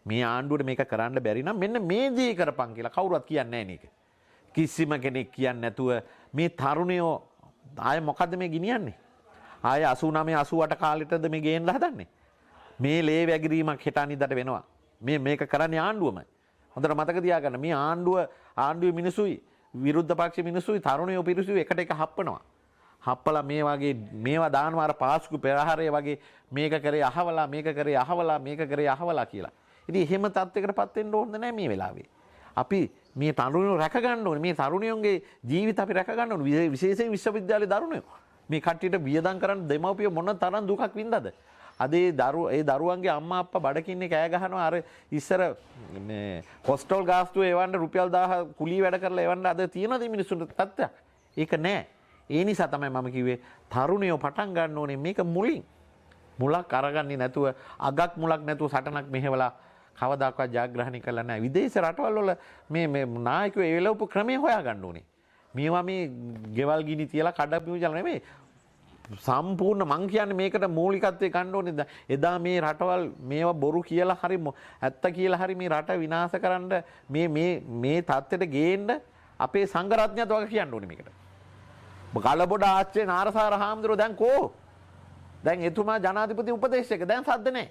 මේ ආණ්ඩුවට මේක කරන්න බැරි නම් මෙන්න මේ දේ කරපන් කියලා කවුරුවත් කියන්නේ නැහැ නේක කිසිම කෙනෙක් කියන්නේ නැතුව මේ තරුණයෝ ආය මොකද්ද මේ ගිනියන්නේ ආය 89 88 කාලෙටද මේ ගේන්න හදන්නේ මේ ලේ වැගිරීමක් හෙට අනිද්දාට වෙනවා මේක කරන්නේ ආණ්ඩුවමයි හොඳට මතක තියාගන්න මේ ආණ්ඩුවේ මිනිසුයි විරුද්ධ පක්ෂ මිනිසුයි තරුණයෝ පිරිසුයි එකට එක හප්පනවා හප්පලා මේ වගේ මේවා දානවා අර පාස්කු පෙරහරේ වගේ මේක කරේ අහවලා මේක කරේ අහවලා මේක කරේ අහවලා කියලා ඉතින් එහෙම තත්යකටපත් වෙන්න ඕනේ නැහැ මේ වෙලාවේ අපි මේ තරුණයෝ රැක ගන්න ඕනේ මේ තරුණයන්ගේ ජීවිත අපි රැක ගන්න ඕනේ විශේෂයෙන් විශ්වවිද්‍යාලයේ තරුණයෝ මේ කට්ටියට වියදම් කරන්න දෙමව්පියෝ මොන තරම් දුකක් වින්දාද අද ඒ දරුවන්ගේ අම්මා අප්පා බඩකින්නේ කෑ ගහනවා අර ඉස්සර මේ හොස්ටල් ගාස්තුව එවන්න රුපියල් 1000 කුලී වැඩ කරලා එවන්න අද තියෙනද මිනිස්සුන්ට තත්ත්වයක් ඒක නෑ ඒ නිසා තමයි මම කිව්වේ තරුණයෝ පටන් ගන්න ඕනේ මේක මුලක් අරගන්නේ නැතුව අගක් මුලක් නැතුව සටනක් මෙහෙवला කවදාකවත් ජයග්‍රහණය කළා නැහැ විදේශ රටවල් වල මේ නායකයෝ ඒ වෙලවපු ක්‍රමේ හොයා ගන්න ඕනේ මේවා මේ ගෙවල් ගිනි තියලා කඩපියුජල නෙමෙයි සම්පූර්ණ මං කියන්නේ මේකට මූලිකත්වයේ ගන්න ඕනේ එදා මේ රටවල් මේවා බොරු කියලා හරි ඇත්ත කියලා හරි මේ රට විනාශ කරන්න මේ තත්ත්වයට ගේන්න අපේ සංඝරත්නයත් වගේ කියන්න ඕනේ මේකට ගලබොඩ ආච්චේ නාරසාර හාමුදුරුවෝ දැන් කෝ දැන් එතුමා ජනාධිපති උපදේශක දැන් සද්ද නැහැ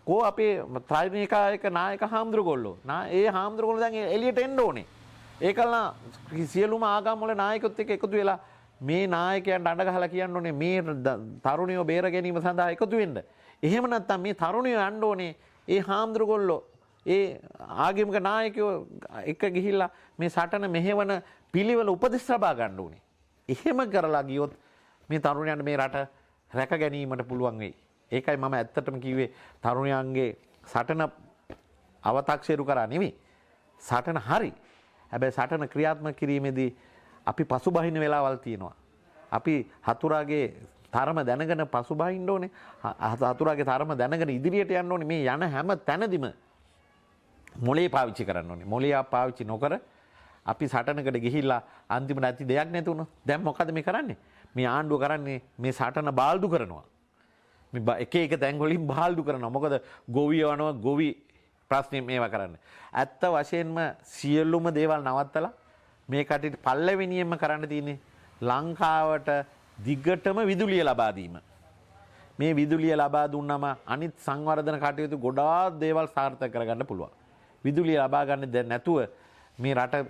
කෝ අපේ ත්‍රිනිකායක නායක හාමුදුරුවෝ ඒ හාමුදුරුවෝ දැන් එළියට එන්න ඕනේ ඒකලා සියලුම ආගම් වල නායකයොත් එක්ක එකතු වෙලා මේ නායකයන්ට අඬ ගහලා කියන්න ඕනේ මේ තරුණියෝ බේර ගැනීම සඳහා එකතු වෙන්න. එහෙම නැත්නම් මේ තරුණියෝ යන්න ඕනේ ඒ හාමුදුරුවෝ ඒ ආගමික නායකයෝ එක ගිහිල්ලා මේ සටන මෙහෙවන පිළිවෙල උපදෙස් ලබා ගන්න ඕනේ. එහෙම කරලා ගියොත් මේ තරුණයන්ට මේ රට රැක ගැනීමට පුළුවන් වෙයි. ඒකයි මම ඇත්තටම කිව්වේ තරුණයන්ගේ සටන අව탁සේරු කරා නෙමෙයි. සටන හරි. හැබැයි සටන ක්‍රියාත්මක කිරීමේදී අපි පසුබහින වෙලාවල් තියෙනවා. අපි හතුරාගේ තරම දැනගෙන පසුබහින්න ඕනේ. හතුරාගේ තරම දැනගෙන ඉදිරියට යන්න ඕනේ. මේ යන හැම තැනදීම මොලේ පාවිච්චි කරන්න ඕනේ. මොලේ පාවිච්චි නොකර අපි සටනකට ගිහිල්ලා අන්තිමට ඇති දෙයක් නැති වුණා. දැන් මොකද මේ කරන්නේ? මේ ආණ්ඩුව කරන්නේ මේ සටන බාල්දු කරනවා. මේ එක තැන් වලින් බාල්දු කරනවා. මොකද ගොවිය වනවා ගොවි ප්‍රශ්නේ මේවා කරන්න. ඇත්ත වශයෙන්ම සියලුම දේවල් නවත්තලා මේ කටට පල්ලවෙනියෙන්ම කරන්න තියෙන්නේ ලංකාවට දිගටම විදුලිය ලබා දීම. මේ විදුලිය ලබා දුන්නම අනිත් සංවර්ධන කටයුතු ගොඩාක් දේවල් සාර්ථක කරගන්න පුළුවන්. විදුලිය ලබා ගන්න දැන් නැතුව මේ රට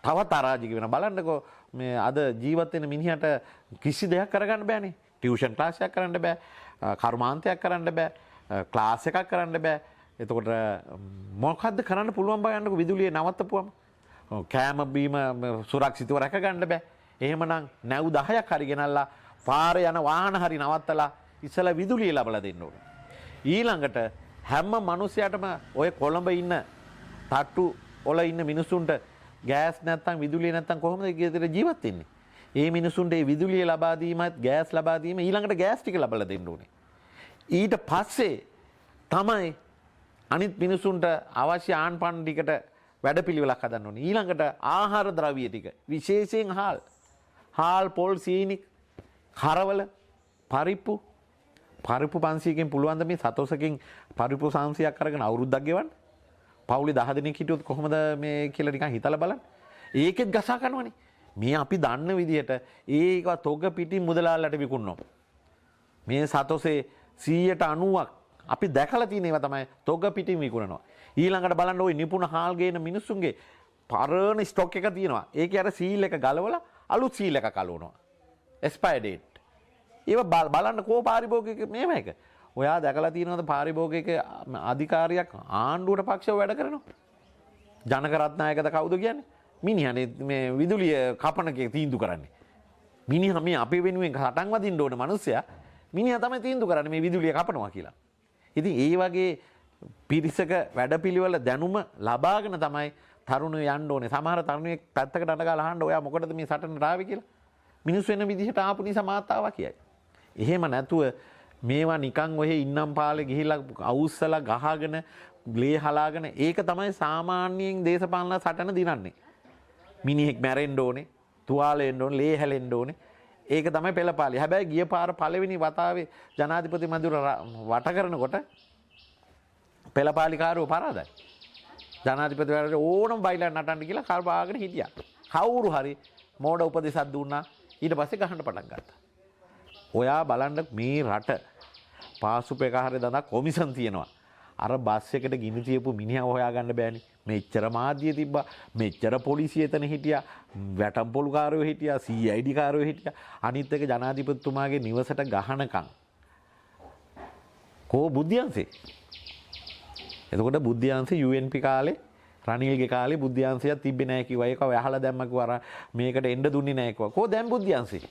තවත් අරාජික වෙනවා. බලන්නකෝ මේ අද ජීවත් වෙන මිනිහට කිසි දෙයක් කරගන්න බෑනේ. ටියුෂන් ක්ලාස් එකක් කරන්න බෑ. කර්මාන්තයක් කරන්න බෑ. ක්ලාස් එකක් කරන්න බෑ. එතකොට මොකද්ද කරන්න පුළුවන් බලන්නකෝ විදුලිය නවත්තපුවම. කෑම බීම සුරක්ෂිතව රැක ගන්න බෑ. එහෙමනම් නැව් 10ක් හරි ගෙනල්ලා පාරේ යන වාහන හරි නවත්තලා ඉස්සලා විදුලිය ලබලා දෙන්න ඕනේ. ඊළඟට හැම මිනිසයාටම ඔය කොළඹ ඉන්න තට්ටු වල ඉන්න මිනිසුන්ට ගෑස් නැත්තම් විදුලිය නැත්තම් කොහොමද ජීවත් වෙන්නේ? ඒ මිනිසුන්ට ඒ විදුලිය ලබා දීමත් ගෑස් ලබා දීම ඊළඟට ගෑස් ටික ලබලා දෙන්න ඕනේ. ඊට පස්සේ තමයි අනිත් මිනිසුන්ට අවශ්‍ය ආන්පාන ටිකට වැඩපිළිවෙලක් හදන්න ඕනේ. ඊළඟට ආහාර ද්‍රව්‍ය ටික විශේෂයෙන් හාල් පොල් සීනි කරවල පරිප්පු 500කින් පුළුවන් ද මේ සතොසකින් පරිප්පු 500ක් අරගෙන අවුරුද්දක් ගෙවන්න. පවුලේ 10 දෙනෙක් හිටියොත් කොහොමද මේ කියලා නිකන් හිතලා බලන්න. ඒකෙත් ගසා කරනවනේ. මේ අපි දන්න විදිහට ඒක තොග පිටින් මුදලාලට විකුණනවා. මේ සතොසේ 190ක් අපි දැකලා තියෙන ඒවා තමයි තොග පිටින් විකුණනවා. ඊළඟට බලන්න ওই නිපුණ හාල් ගේන මිනිස්සුන්ගේ පරණ ස්ටොක් එක තියෙනවා. ඒකේ අර සීල් එක ගලවලා අලුත් සීල් එකක් අලවනවා. Expire date. ඒව බලන්න කෝ පාරිභෝගික මේව එක. ඔයා දැකලා තියෙනවද පාරිභෝගික අධිකාරියක් ආණ්ඩුවට පක්ෂව වැඩ කරනවා? ජනක රත්නායකද කවුද කියන්නේ? මිනිහනේ මේ විදුලිය කපන එක තීන්දුව කරන්නේ. මිනිහා මේ අපේ වෙනුවෙන් සටන් වදින්න ඕන මිනිස්සයා මිනිහා තමයි තීන්දුව කරන්නේ මේ විදුලිය කපනවා කියලා. ඉතින් ඒ වගේ පිරිසක වැඩපිළිවෙල දැනුම ලබාගෙන තමයි තරුණයෝ යන්න ඕනේ. සමහර තරුණයෙක් පැත්තකට අඬගාලා අහන්න ඔයා මොකටද මේ සටනට ආවේ කියලා. මිනිස්සු වෙන විදිහට ආපු නිසා මාත් ආවා කියයි. එහෙම නැතුව මේවා නිකන් ඔහෙ ඉන්නම් පාලේ ගිහිල්ලා අවුස්සලා ගහගෙන ලේ හලාගෙන ඒක තමයි සාමාන්‍යයෙන් දේශපාලන සටන දිනන්නේ. මිනිහෙක් මැරෙන්න ඕනේ, තුවාල වෙන්න ඕනේ, ලේ හැලෙන්න ඕනේ. ඒක තමයි පෙළපාලි. හැබැයි ගිය පාර පළවෙනි වතාවේ ජනාධිපති මැදුර වට කරනකොට පෙළපාලිකාරෝ පරාදයි. ජනාධිපතිවරයාට ඕනම බයිලා නටන්න කියලා කරපාගෙන හිටියා. කවුරු හරි මෝඩ උපදෙසක් දුන්නා. ඊට පස්සේ ගහන්න පටන් ගත්තා. ඔයා බලන්න මේ රට පාසුපේකාරය දඳා කොමිසම් තියෙනවා. අර බස් එකට ගිනි තියපු මිනිහා හොයාගන්න බෑනේ. මෙච්චර මාධ්‍ය තිබ්බා, මෙච්චර පොලිසිය එතන හිටියා, වැටම්පොලුකාරයෝ හිටියා, CID කාරයෝ හිටියා. අනිත් එක ජනාධිපතිතුමාගේ නිවසට ගහනකම් කෝ බුද්ධියන්සේ. එතකොට බුද්ධියන්සේ UNP කාලේ රනිල්ගේ කාලේ බුද්ධියන්සයක් තිබ්බේ නැහැ කිව්වා. ඒක වහලා දැම්ම කිව්වා මේකට එන්න දුන්නේ නැහැ කිව්වා. කෝ දැන් බුද්ධියන්සේ?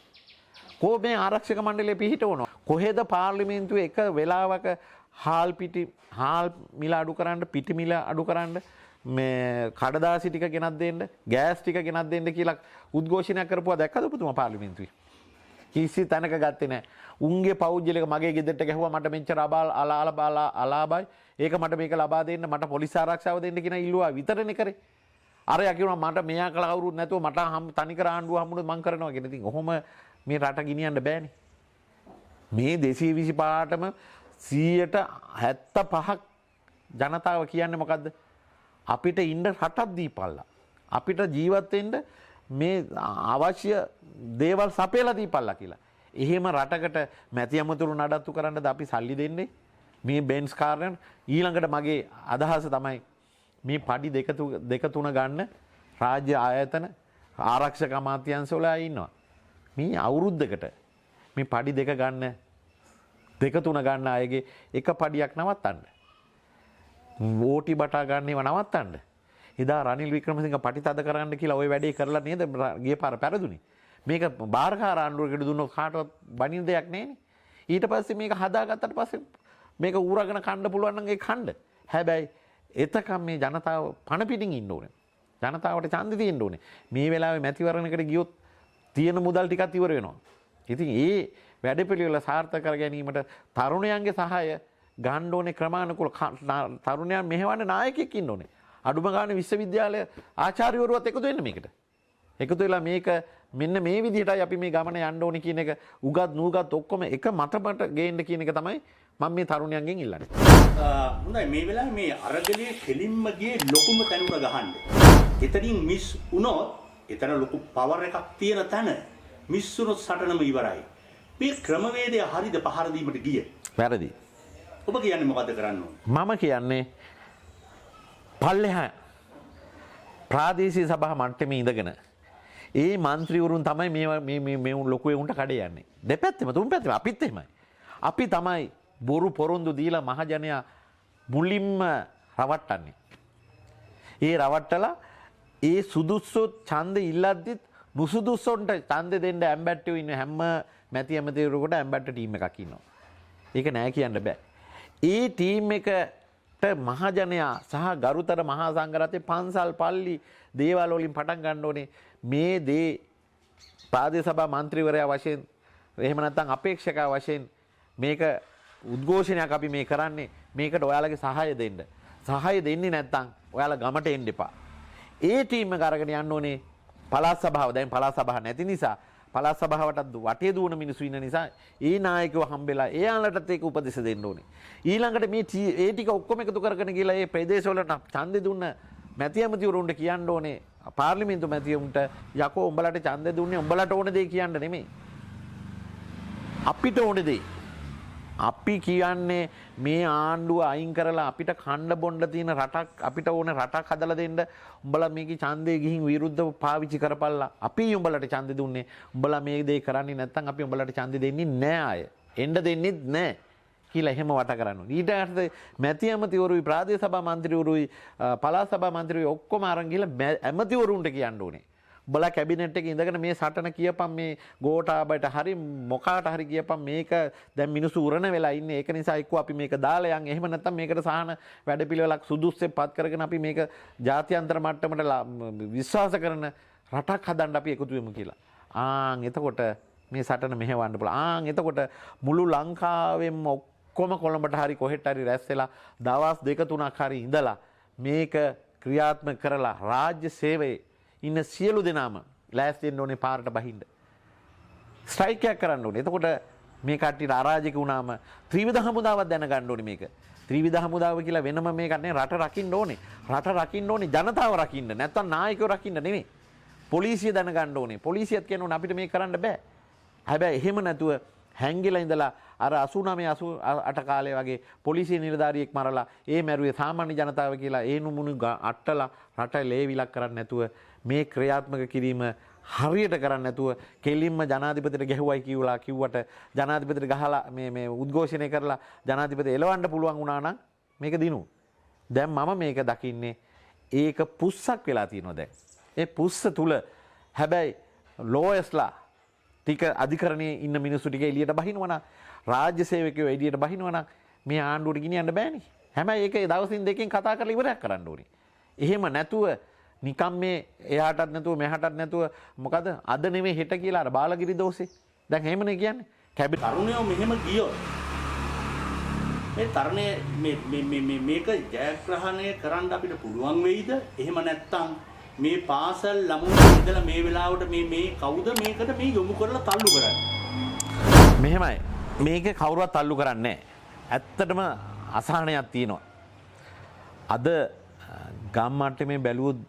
කෝ මේ ආරක්ෂක මණ්ඩලය පිහිටවනවා? කොහෙද පාර්ලිමේන්තුවේ එක වෙලාවක හාල් මිල අඩු කරන්න, පිටි මිල අඩු කරන්න, මේ කඩදාසි ටික ගෙනත් දෙන්න, ගෑස් ටික ගෙනත් දෙන්න කියලා උද්ඝෝෂණයක් කරපුවා දැක්කද ඔබතුමා පාර්ලිමේන්තුවේ? කිසි තැනක ගත්තේ නැහැ. උන්ගේ පෞද්ගලික මගේ ගෙදරට ගැහුවා මට මෙච්චර අලාභයි. ඒක මට මේක ලබා දෙන්න, මට පොලිස් ආරක්ෂාව දෙන්න කියන ඉල්ලුවා විතරනේ කරේ. අරයා කියනවා මට මෙයා කල කවුරුත් නැතුව මට තනිකර ආණ්ඩුව හම්බුනොත් මං කරනවා කියන. ඉතින් ඔහොම මේ රට ගෙනියන්න බෑනේ. මේ 225ටම 75% ජනතාව කියන්නේ මොකද්ද? අපිට ඉන්න රටක් දීපල්ලා. අපිට ජීවත් වෙන්න මේ අවශ්‍ය දේවල් සපයලා දීපල්ලා කියලා. එහෙම රටකට මැති අමතුරු නඩත්තු කරන්නද අපි සල්ලි දෙන්නේ? මේ බෙන්ස් කාර්යන් ඊළඟට මගේ අදහස තමයි මේ පඩි දෙක තුන ගන්න රාජ්‍ය ආයතන ආරක්ෂක අමාත්‍යාංශවල ඉන්නවා. මේ අවුරුද්දකට මේ පඩි දෙක තුන ගන්න අයගේ එක පඩියක් නවත්තන්න. ඕටි බටා ගන්න ඒවා නවත්තන්න. එදා රනිල් වික්‍රමසිංහ පටිතද කරන්න කියලා ওই වැඩේ කරලා නේද ගිය පාර පෙරදුනේ. මේක බාරකාර ආණ්ඩුවකට දුන්නොත් කාටවත් බනින දෙයක් නෑනේ. ඊට පස්සේ මේක හදාගත්තට පස්සේ මේක ඌරගෙන කන්න පුළුවන් නම් ඒක කන්න. හැබැයි එතකම් මේ ජනතාව පණ පිටින් ඉන්න ඕනේ. ජනතාවට ඡන්දෙ තියෙන්න ඕනේ. මේ වෙලාවේ මැතිවරණයකට ගියොත් තියෙන මුදල් ටිකක් ඉවර වෙනවා. ඉතින් ඒ වැඩපිළිවෙල සාර්ථක කර ගැනීමට තරුණයන්ගේ සහාය ගන්න ඕනේ ක්‍රමානුකූල. තරුණයන් මෙහෙවන්න නායකයෙක් ඉන්න ඕනේ. අඩුම ගානේ විශ්වවිද්‍යාලය ආචාර්යවරුවත් එකතු වෙන්න මේකට. එකතු වෙලා මේක මෙන්න මේ විදිහටයි අපි මේ ගමන යන්න ඕනේ කියන එක උගත් නූගත් ඔක්කොම එක මතපට ගේන්න කියන එක තමයි මම මේ තරුණයන්ගෙන් ඉල්ලන්නේ. හොඳයි මේ වෙලාවේ මේ අරගලයේ කෙලින්ම ගියේ ලොකුම තැනුර ගහන්න. එතනින් මිස් වුණොත් එතන ලොකු පවර් එකක් තියෙන තැන මිස් වුණොත් සටනම ඉවරයි. මේ ක්‍රමවේදය හරිද පහර දීමට ගියේ? වැරදි. ඔබ කියන්නේ මොකද්ද කරන්න ඕනේ? මම කියන්නේ පල්ලෙහා ප්‍රාදේශීය සභා මට්ටමේ ඉඳගෙන ඒ മന്ത്രിවරුන් තමයි මේ ලොකු උන්ට කඩේ යන්නේ. දෙපැත්තෙම තුන් පැත්තෙම අපිත් එහෙමයි. අපි තමයි බොරු පොරොන්දු දීලා මහජනයා මුලින්ම රවට්ටන්නේ. ඒ රවට්ටලා ඒ සුදුස්සු ඡන්දෙ ඉල්ලද්දිත් නුසුදුස්සොන්ට ඡන්දෙ දෙන්න ඇම්බැට්ටියෝ ඉන්න හැම මැති ඇමතිවරයෙකුට ඇම්බැට්ට ටීම් එකක් ඉන්නවා. ඒක නෑ කියන්න බෑ. ඒ ටීම් එකට මහජනයා සහ ගරුතර මහා සංඝරත්නයේ පන්සල් පල්ලි දේවල් වලින් පටන් ගන්න ඕනේ. මේ දේ ප්‍රාදේශ සභා මන්ත්‍රීවරයා වශයෙන් එහෙම නැත්නම් අපේක්ෂකයා වශයෙන් මේක උද්ඝෝෂණයක් අපි මේ කරන්නේ මේකට ඔයාලගේ සහාය දෙන්න. සහාය දෙන්නේ නැත්නම් ඔයාලා ගමට එන්න එපා. ඒ ටීම් එක අරගෙන යන්න ඕනේ පළාත් සභාව. දැන් පළාත් සභාව නැති නිසා පළාත් සභාවට වටේ දුවන මිනිස්සු ඉන්න නිසා ඒ නායකයෝ හම්බෙලා එයාලටත් ඒක උපදෙස් දෙන්න ඕනේ. ඊළඟට මේ ඒ ටික ඔක්කොම එකතු කරගෙන ගිහලා මේ ප්‍රදේශවලට ඡන්දෙ දුන්න මැති ඇමතිවරුන්ට කියන්න ඕනේ පාර්ලිමේන්තු මැතිවරුන්ට යකෝ උඹලට ඡන්දෙ දුන්නේ උඹලට ඕන දේ කියන්න නෙමෙයි. අපිට ඕන දේ. අපි කියන්නේ මේ ආණ්ඩුව අයින් කරලා අපිට කණ්ඩ බොණ්ඩ තියෙන රටක් අපිට ඕන රටක් හදලා දෙන්න උඹලා මේකේ ඡන්දේ ගිහින් විරුද්ධව පාවිච්චි කරපල්ලා. අපි උඹලට ඡන්දෙ දුන්නේ. උඹලා මේ දේ කරන්නේ නැත්නම් අපි උඹලට ඡන්දෙ දෙන්නේ නැහැ අය. එන්න දෙන්නෙත් නැහැ කියලා එහෙම වට කරනවා. ඊට පස්සේ මැති ඇමතිවරුයි ප්‍රාදේශ සභා මන්ත්‍රීවරුයි පළාත් සභා මන්ත්‍රීවරුයි ඔක්කොම අරන් ගිහලා ඇමතිවරුන්ට කියන්න ඕනේ. උඹලා කැබිනට් එකේ ඉඳගෙන මේ සටන කියපම් මේ ගෝඨාභයට හරි මොකාට හරි කියපම් මේක දැන් මිනිස්සු උරණ වෙලා ඉන්නේ. ඒක නිසා එක්ක අපි මේක දාලා යන්. එහෙම නැත්නම් මේකට සාහන වැඩපිළිවෙලක් සුදුස්සෙන් පත් කරගෙන අපි මේක ජාත්‍යන්තර මට්ටමට විශ්වාස කරන රටක් හදන්න අපි එකතු වෙමු කියලා. එතකොට මේ සටන මෙහෙවන්න පුළුවන්. එතකොට මුළු ලංකාවෙම ඔක්කොම කොළඹට හරි කොහෙට හරි රැස් වෙලා දවස් 2-3ක් හරි ඉඳලා මේක ක්‍රියාත්මක කරලා රාජ්‍ය සේවයේ ඉන්න සියලු දෙනාම ලෑස්ති වෙන්න ඕනේ පාරට බහින්න. ස්ට්‍රයික් එකක් කරන්න ඕනේ. එතකොට මේ කට්ටියට අරාජික වුණාම ත්‍රිවිධ හමුදාවක් දැනගන්න ඕනේ මේක. ත්‍රිවිධ හමුදාව කියලා වෙනම මේකක් නේ රට රකින්න ඕනේ. රට රකින්න ඕනේ ජනතාව රකින්න. නැත්තම් නායකයෝ රකින්න නෙමෙයි. පොලිසිය දැනගන්න ඕනේ. පොලිසියත් කියනෝනේ අපිට මේක කරන්න බෑ. හැබැයි එහෙම නැතුව හැංගිලා ඉඳලා අර 89 88 කාලේ වගේ පොලිසිය නිලධාරියෙක් මරලා ඒ මැරුවේ සාමාන්‍ය ජනතාව කියලා ඒ නුමුණු අට්ටලා රට ලේවිලක් කරන්නේ නැතුව මේ ක්‍රියාත්මක කිරීම හරියට කරන්නේ නැතුව කෙලින්ම ජනාධිපතිට ගැහුවයි කිව්වට ජනාධිපතිට ගහලා මේ උද්ඝෝෂණය කරලා ජනාධිපති එලවන්න පුළුවන් වුණා නම් මේක දිනු. දැන් මම මේක දකින්නේ ඒක පුස්සක් වෙලා තියෙනවා දැන්. ඒ පුස්ස තුල හැබැයි ලෝයස්ලා ටික අධිකරණයේ ඉන්න මිනිස්සු ටික එළියට බහිනවනම් රාජ්‍ය සේවකයෝ එළියට බහිනවනම් මේ ආණ්ඩුවට ගෙනියන්න බෑනේ. හැබැයි ඒක දවසින් දෙකකින් කතා කරලා ඉවරයක් කරන්න ඕනේ. එහෙම නැතුව නිකම් මේ එහාටත් නැතුව මෙහාටත් නැතුව මොකද අද නෙමෙයි හෙට කියලා අර බාලගිරි දෝෂේ. දැන් එහෙමනේ කියන්නේ. තරුණයෝ මෙහෙම ගියොත් මේ තරණය මේක ජයග්‍රහණය කරන්න අපිට පුළුවන් වෙයිද? එහෙම නැත්නම් මේ පාසල් ළමුන්ට ඉඳලා මේ වෙලාවට මේ කවුද මේකට මේ යොමු කරලා තල්ලු කරන්නේ? මෙහෙමයි. මේක කවුරුවත් තල්ලු කරන්නේ නැහැ. ඇත්තටම අසහනයක් තියෙනවා. අද ගම් මට්ටමේ බැලුවොත්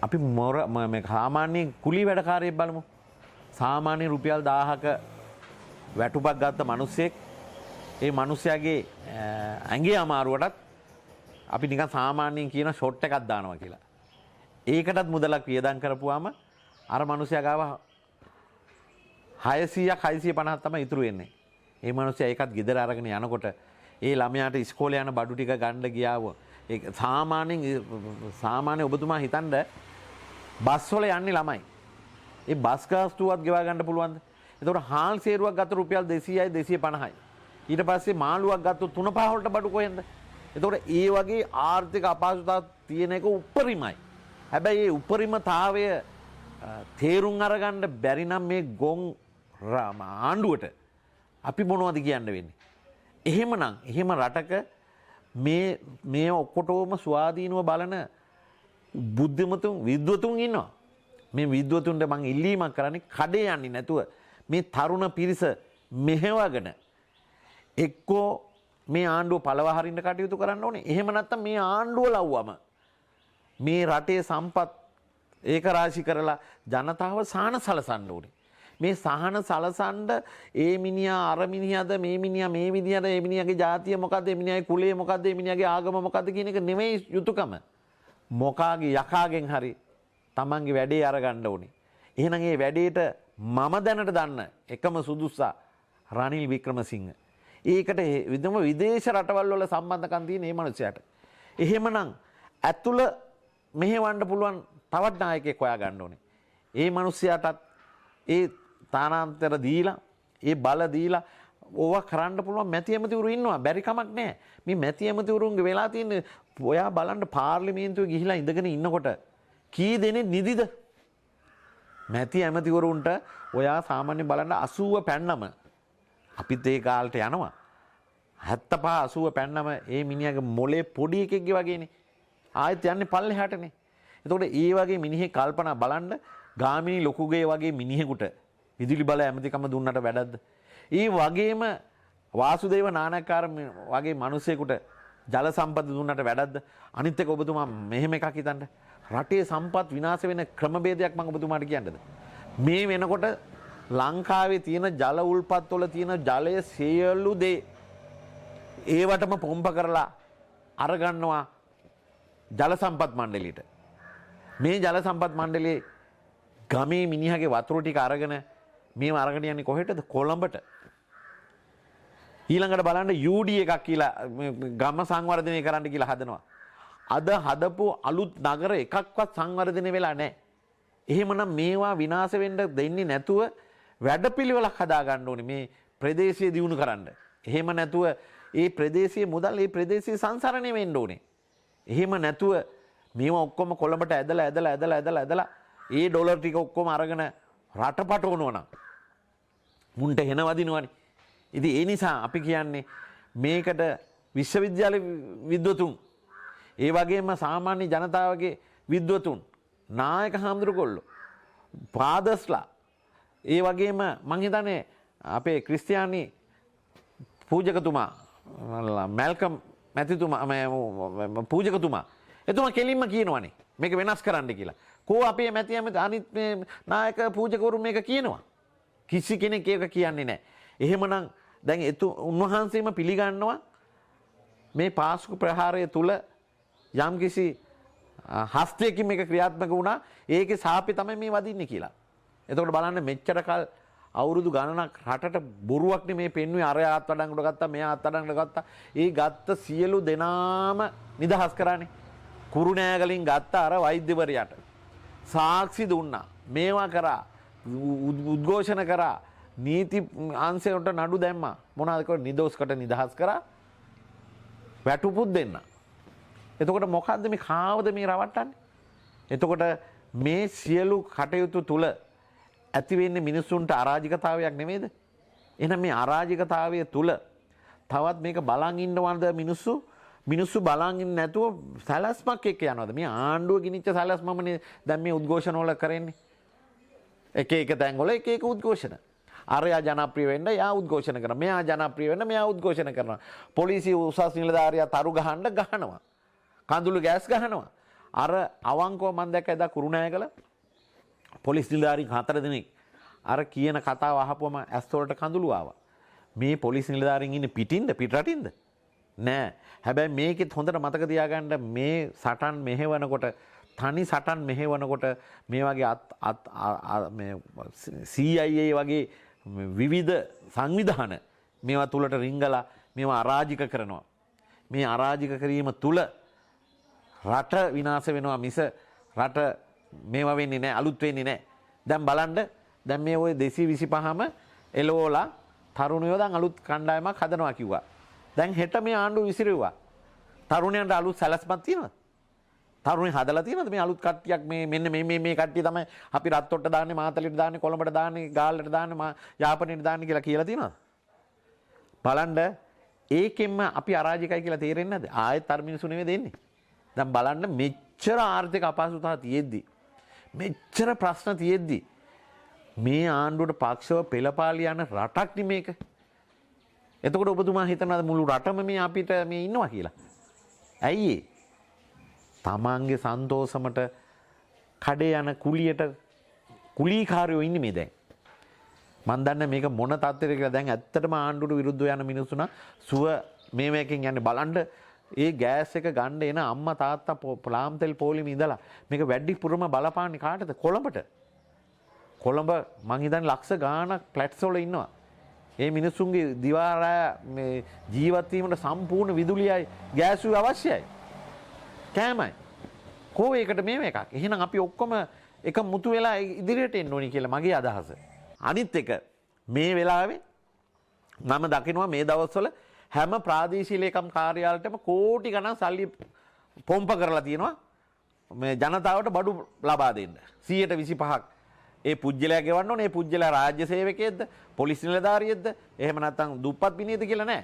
අපි මේ සාමාන්‍ය කුලී වැඩකාරයෙක් බලමු. සාමාන්‍ය රුපියල් 1000ක වැටුපක් ගත්ත මිනිස්සෙක් ඒ මිනිස්යාගේ ඇඟේ අමාරුවටත් අපි නිකන් සාමාන්‍යයෙන් කියන ෂොට් එකක් දානවා කියලා. ඒකටත් මුදලක් වියදම් කරපුවාම අර මිනිස්යා ගාව 600ක් 650ක් තමයි ඉතුරු වෙන්නේ. ඒ මිනිස්යා ඒකත් ගෙදර අරගෙන යනකොට ඒ ළමයාට ඉස්කෝලේ යන බඩු ටික ගන්න ගියාව ඒ සාමාන්‍ය ඔබතුමා හිතන්න බස් වල යන්නේ ළමයි. ඒ බස් ගාස්තුවත් ගෙවා ගන්න පුළුවන්ද? එතකොට හාල් සේරුවක් ගත්ත රුපියල් 200යි 250යි. ඊට පස්සේ මාළුවක් ගත්තොත් 3-5 වලට බඩු කොහෙන්ද? එතකොට ඒ වගේ ආර්ථික අපහසුතාවක් තියෙන එක උපරිමයි. හැබැයි මේ උපරිමතාවය තේරුම් අරගන්න බැරි නම් මේ ගොන් ආණ්ඩුවට අපි මොනවද කියන්න වෙන්නේ? එහෙම රටක මේ ඔක්කොටම ස්වාධීනව බලන බුද්ධිමතුන් විද්වතුන් ඉන්නවා. මේ විද්වතුන්ට මං ඉල්ලීමක් කරන්නේ කඩේ යන්නේ නැතුව මේ තරුණ පිරිස මෙහෙවගෙන එක්කෝ මේ ආණ්ඩුව පළව හරින්න කටයුතු කරන්න ඕනේ. එහෙම නැත්නම් මේ ආණ්ඩුව ලව්වම මේ රටේ සම්පත් ඒක රාශි කරලා ජනතාව සහන සලසන්න ඕනේ. මේ සහන සලසන්න ඒ මිනිහා අර මිනිහාද මේ මිනිහා මේ විදිහට ඒ මිනිහාගේ ජාතිය මොකද්ද ඒ මිනිහාගේ කුලය මොකද්ද ඒ මිනිහාගේ ආගම මොකද්ද කියන එක නෙමෙයි යුතුයකම. මොකාගේ යකාගෙන් හරි තමන්ගේ වැඩේ අරගන්න ඕනේ. එහෙනම් මේ වැඩේට මම දැනට දන්න එකම සුදුස්සා රනිල් වික්‍රමසිංහ. ඒකට විදම විදේශ රටවල් වල සම්බන්ධකම් තියෙන මේ මිනිසයාට. එහෙමනම් ඇතුළ මෙහෙවන්න පුළුවන් තවත් නායකයෙක් හොයා ගන්න ඕනේ. ඒ මිනිසයාටත් ඒ තානාන්තර දීලා ඒ බල දීලා ඕවා කරන්න පුළුවන් මැති ඇමතිවරු ඉන්නවා. බැරි කමක් නැහැ. මේ මැති ඇමතිවරුන්ගේ වෙලා තියෙන ඔයා බලන්න පාර්ලිමේන්තුවේ ගිහිලා ඉඳගෙන ඉන්නකොට කී දෙනෙක් නිදිද? මැති ඇමතිවරුන්ට ඔයා සාමාන්‍ය බලන්න 80 පැන්නම අපිත් ඒ කාලට යනවා. 75 80 පැන්නම ඒ මිනිහාගේ මොලේ පොඩි එකෙක්ගේ වගේනේ. ආයෙත් යන්නේ පල්ලෙහාටනේ. එතකොට ඒ වගේ මිනිහේ කල්පනා බලන්න ගාමිණී ලොකුගේ වගේ මිනිහෙකුට විදුලි බල ඇමතිකම දුන්නට වැඩක්ද? ඒ වගේම වාසුදේව නානක්කාර වගේ මිනිසෙකුට ජල සම්පත් දුන්නට වැඩක්ද? අනිත් එක ඔබතුමා මෙහෙම එකක් හිතන්න. රටේ සම්පත් විනාශ වෙන ක්‍රමවේදයක් මම ඔබතුමාට කියන්නද? මේ වෙනකොට ලංකාවේ තියෙන ජල උල්පත් වල තියෙන ජලය සියලු දේ ඒවටම පොම්ප කරලා අරගන්නවා ජල සම්පත් මණ්ඩලයට. මේ ජල සම්පත් මණ්ඩලයේ ගමේ මිනිහාගේ වතුර ටික අරගෙන මේව අරගෙන යන්නේ කොහෙටද? කොළඹට. ඊළඟට බලන්න UD එකක් කියලා ගම සංවර්ධනය කරන්න කියලා හදනවා. අද හදපු අලුත් නගර එකක්වත් සංවර්ධනය වෙලා නැහැ. එහෙමනම් මේවා විනාශ වෙන්න දෙන්නේ නැතුව වැඩපිළිවෙලක් හදා ගන්න ඕනේ මේ ප්‍රදේශය දියුණු කරන්න. එහෙම නැතුව ඒ ප්‍රදේශයේ මුදල් ඒ ප්‍රදේශයේ සංසරණය වෙන්න ඕනේ. එහෙම නැතුව මේවා ඔක්කොම කොළඹට ඇදලා ඒ ඩොලර් ටික ඔක්කොම අරගෙන රටපටවනවා නම් මුන්ට හෙන වදිනවනේ. ඉතින් ඒ නිසා අපි කියන්නේ මේකට විශ්වවිද්‍යාල විද්වතුන් ඒ වගේම සාමාන්‍ය ජනතාවගේ විද්වතුන් නායක හාමුදුරුවෝ පාදස්ලා ඒ වගේම මං හිතන්නේ අපේ ක්‍රිස්තියානි පූජකතුමා මැල්කම් මැතිතුමා පූජකතුමා එතුමා කෙලින්ම කියනවනේ මේක වෙනස් කරන්න කියලා. කෝ අපේ මැති ඇමති අනිත් මේ නායක පූජකවරු මේක කියනවා. කිසි කෙනෙක් ඒක කියන්නේ නැහැ. එහෙමනම් දැන් උන්වහන්සේම පිළිගන්නවා මේ පාස්කු ප්‍රහාරය තුල යම්කිසි හස්තයකින් මේක ක්‍රියාත්මක වුණා. ඒකේ සාපේ තමයි මේ වදින්නේ කියලා. එතකොට බලන්න මෙච්චර කල් අවුරුදු ගණනක් රටට බොරුවක්නේ මේ පෙන්වුවේ අර ආත්වඩංගුට ගත්තා මෙයා ආත්වඩංගුට ගත්තා. ඒ ගත්ත සියලු දෙනාම නිදහස් කරානේ. කුරුණෑගලින් ගත්ත අර වෛද්‍යවරයාට සාක්ෂි දුන්නා. මේවා කරා උද්ඝෝෂණ කරා නීති අංශයට නඩු දැම්මා. මොනවාද කරන්නේ? නිදොස්කට නිදහස් කරා. වැටුපුත් දෙන්න. එතකොට මොකද්ද මේ කාවද මේ රවට්ටන්නේ? එතකොට මේ සියලු කටයුතු තුල ඇති වෙන්නේ මිනිසුන්ට අරාජිකතාවයක් නෙමෙයිද? එහෙනම් මේ අරාජිකතාවය තුල තවත් මේක බලන් ඉන්නවද මිනිස්සු බලන් ඉන්නේ නැතුව සැලැස්මක් එක්ක යනවද? මේ ආණ්ඩුව ගිනිච්ච සැලැස්මමනේ දැන් මේ උද්ඝෝෂණ වල කරන්නේ. එක තැන්වල එක උද්ඝෝෂණ. අරයා ජනප්‍රිය වෙන්න යා උද්ඝෝෂණ කරනවා. මෙයා ජනප්‍රිය වෙන්න මෙයා උද්ඝෝෂණ කරනවා. පොලිසිය උසස් නිලධාරියා තරු ගහනවා. කඳුළු ගෑස් ගහනවා. අර අවංකව මම දැක්ක එදා කුරුණෑගල පොලිස් නිලධාරීන් 4 දෙනෙක් අර කියන කතාව අහපුවම ඇස් වලට කඳුළු ආවා. මේ පොලිස් නිලධාරීන් ඉන්නේ පිටරටින්ද? නෑ. හැබැයි මේකෙත් හොඳට මතක තියාගන්න මේ සටන් මෙහෙවනකොට තනි සටන් මෙහෙවනකොට මේ වගේ මේ CIA වගේ විවිධ සංවිධාන මේවා තුලට රිංගලා මේවා අරාජික කරනවා. මේ අරාජික කිරීම තුල රට විනාශ වෙනවා මිස රට මේවා වෙන්නේ නැහැ, අලුත් වෙන්නේ නැහැ. දැන් බලන්න දැන් මේ ওই 225ම එලෝලා තරුණයෝ දැන් අලුත් කණ්ඩායමක් හදනවා කිව්වා. දැන් හෙට මේ ආණ්ඩුව විසිරුවා. තරුණයන්ට අලුත් සැලැස්මක් තියෙනවද? තරුණි හදලා තියෙනවද මේ අලුත් කට්ටියක් මෙන්න මේ කට්ටිය තමයි අපි රත්තොට්ට දාන්නේ, මාතලෙට දාන්නේ, කොළඹට දාන්නේ, ගාල්ලට දාන්නේ, යාපනයට දාන්නේ කියලා තියෙනවද? බලන්න ඒකෙන්ම අපි අරාජිකයි කියලා තේරෙන්නේ නැද්ද? ආයෙත් අර මිනිස්සු නෙවෙයි දෙන්නේ. දැන් බලන්න මෙච්චර ආර්ථික අපහසුතාව තියෙද්දි මෙච්චර ප්‍රශ්න තියෙද්දි මේ ආණ්ඩුවට පක්ෂව පෙළපාලි යන රටක් නේ මේක. එතකොට ඔබතුමා හිතනවාද මුළු රටම මේ අපිට මේ ඉන්නවා කියලා? ඇයි ඒ? තමන්ගේ සන්තෝෂමට කඩේ යන කුලියට කුලීකාරයෝ ඉන්නේ මේ දැන්. මන් දන්නේ මේක මොන තත්ත්වෙද කියලා. දැන් ඇත්තටම ආණ්ඩුවට විරුද්ධව යන මිනිස්සු නම් සුව මේකෙන් යන්නේ. බලන්න ඒ ගෑස් එක ගන්න එන අම්මා තාත්තා ප්ලාම් තෙල් පොලිමේ ඉඳලා මේක වැඩිපුරම බලපාන්නේ කාටද? කොළඹට. කොළඹ මං හිතන්නේ ලක්ෂ ගාණක් ෆ්ලැට්ස් වල ඉන්නවා. ඒ මිනිස්සුන්ගේ දිවාරය මේ ජීවත් වීමට සම්පූර්ණ විදුලියයි ගෑසුයි අවශ්‍යයි. කෑමයි. කෝ ඒකට මේව එකක්. එහෙනම් අපි ඔක්කොම එක මුතු වෙලා ඉදිරියට එන්න ඕනි කියලා මගේ අදහස. අනිත් එක මේ වෙලාවේ මම දකිනවා මේ දවස්වල හැම ප්‍රාදේශීය ලේකම් කාර්යාලයටම කෝටි ගණන් සල්ලි පොම්ප කරලා තියෙනවා මේ ජනතාවට බඩු ලබා දෙන්න. 125ක් ඒ පුජ්‍යලයා ගෙවන්න ඕනේ. ඒ පුජ්‍යලයා රාජ්‍ය සේවකයෙක්ද, පොලිස් නිලධාරියෙක්ද, එහෙම නැත්නම් දුප්පත් පිනියද කියලා නෑ.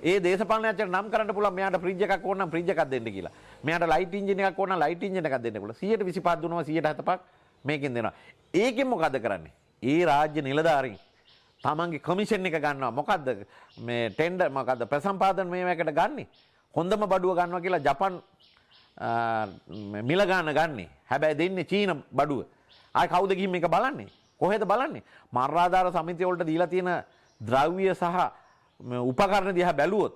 ඒ දේශපාලනයන්ට නම් කරන්න පුළුවන් මෙයාට ෆ්‍රිජ් එකක් ඕන නම් ෆ්‍රිජ් එකක් දෙන්න කියලා. මෙයාට ලයිට් එන්ජින් එකක් ඕන නම් ලයිට් එන්ජින් එකක් දෙන්න පුළුවන්. 125ක් දුන්නවා 175ක් මේකෙන් දෙනවා. ඒකෙන් මොකද කරන්නේ? ඒ රාජ්‍ය නිලධාරීන් තමන්ගේ කමිෂන් එක ගන්නවා. මොකද්ද මේ ටෙන්ඩර් මොකද්ද ප්‍රසම්පාදන මේවකට ගන්නෙ? හොඳම බඩුව ගන්නවා කියලා ජපන් මිල ගන්න ගන්නෙ. හැබැයි දෙන්නේ චීන බඩුව. ආයි කවුද ගිහින් මේක බලන්නේ? කොහෙද බලන්නේ? මරාධාර සමිතිය වලට දීලා තියෙන ද්‍රව්‍ය සහ උපකරණ දිහා බැලුවොත්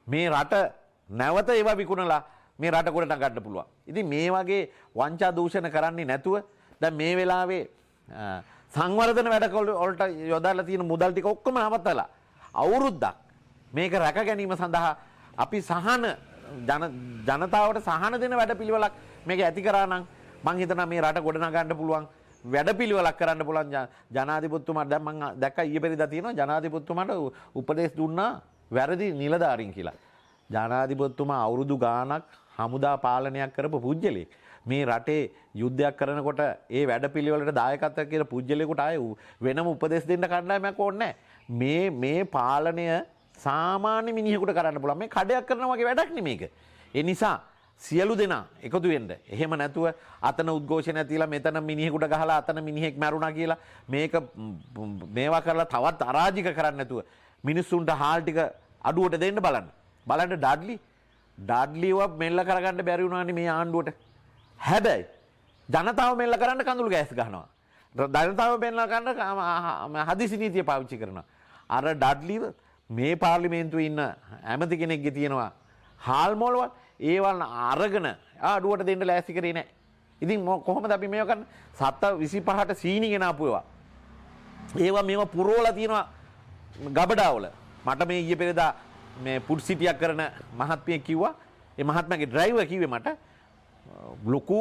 මේ රට නැවත ඒවා විකුණලා මේ රට ගොඩට ගන්න පුළුවන්. ඉතින් මේ වගේ වංචා දූෂණ කරන්නේ නැතුව දැන් මේ වෙලාවේ සංවර්ධන වැඩ වලට යොදාලා තියෙන මුදල් ටික ඔක්කොම නවත්තලා අවුරුද්දක් මේක රැක ගැනීම සඳහා අපි ජනතාවට සහන දෙන වැඩපිළිවෙලක් මේක ඇති කරා නම් මං හිතනවා මේ රට ගොඩනගන්න පුළුවන් වැඩපිළිවෙලක් කරන්න පුළුවන්. ජනාධිපතිතුමාට දැන් මං දැක්කා ඊයේ පෙරේදා තියෙනවා ජනාධිපතිතුමාට උපදෙස් දුන්නා වැරදි නිලධාරීන් කියලා. ජනාධිපතිතුමා අවුරුදු ගාණක් හමුදා පාලනයක් කරපු පුජ්‍යලෙක්. මේ රටේ යුද්ධයක් කරනකොට ඒ වැඩපිළිවෙලට දායකත්වයක් කියලා පුජ්‍යලෙකුට ආයේ වෙනම උපදෙස් දෙන්න කණ්ඩායමක් ඕනේ නැහැ. මේ පාලනය සාමාන්‍ය මිනිහෙකුට කරන්න පුළුවන්. මේ කඩයක් කරනවා වගේ වැඩක් නෙමේක. ඒ නිසා සියලු දෙනා එකතු වෙන්න. එහෙම නැතුව අතන උද්ඝෝෂණයක් තියලා මෙතන මිනිහෙකුට ගහලා අතන මිනිහෙක් මැරුණා කියලා මේක මේවා කරලා තවත් අරාජික කරන්න නැතුව මිනිස්සුන්ට හාල් ටික අඩුවට දෙන්න බලන්න. බලන්න ඩඩ්ලිව මෙල්ල කරගන්න බැරි වුණානේ මේ ආණ්ඩුවට. හැබැයි ජනතාව මෙල්ල කරන්න කඳුළු ගෑස් ගහනවා. ජනතාව මෙල්ල කරන්න හදිසි නීතිය පාවිච්චි කරනවා. අර ඩඩ්ලිව මේ පාර්ලිමේන්තුවේ ඉන්න ඇමති කෙනෙක්ගේ තියෙනවා හාල් මොලවල් ඒවල් අරගෙන අඩුවට දෙන්න ලෑස්ති කරේ නැහැ. ඉතින් කොහොමද අපි මේව කරන්නේ? 7:25ට සීනි ගෙනාපු ඒවා. ඒවා මේවා පුරවලා තියෙනවා ගබඩාවල. මට මේ ඊයේ පෙරේදා මේ පුඩ් සිටියක් කරන මහත්මිය කිව්වා. ඒ මහත්මයාගේ ඩ්‍රයිවර් කිව්වේ මට ලොකු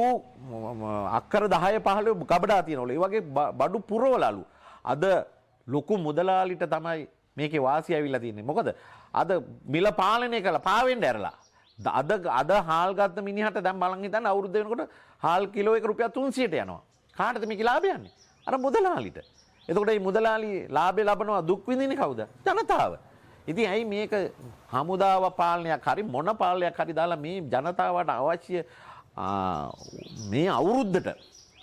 අක්කර 10 15 ගබඩා තියෙනවලු. ඒ වගේ බඩු පුරවලාලු. අද ලොකු මුදලාලිට තමයි මේකේ වාසිය ඇවිල්ලා තියෙන්නේ. මොකද අද මිල පාලනය කළා පාවෙන්න ඇරලා. අද හාල් ගත්ත මිනිහට දැන් බලන් හිටන්න අවුරුද්ද වෙනකොට හාල් කිලෝ එක රුපියල් 300ට යනවා. කාටද මේකේ ලාභය යන්නේ? අර මුදලාලිට. එතකොට මේ මුදලාලි ලාභය ලබනවා දුක් විඳින්නේ කවුද? ජනතාව. ඉතින් ඇයි මේක හමුදාව පාලනයක් හරි මොන පාලනයක් හරි දාලා මේ ජනතාවට අවශ්‍ය මේ අවුරුද්දට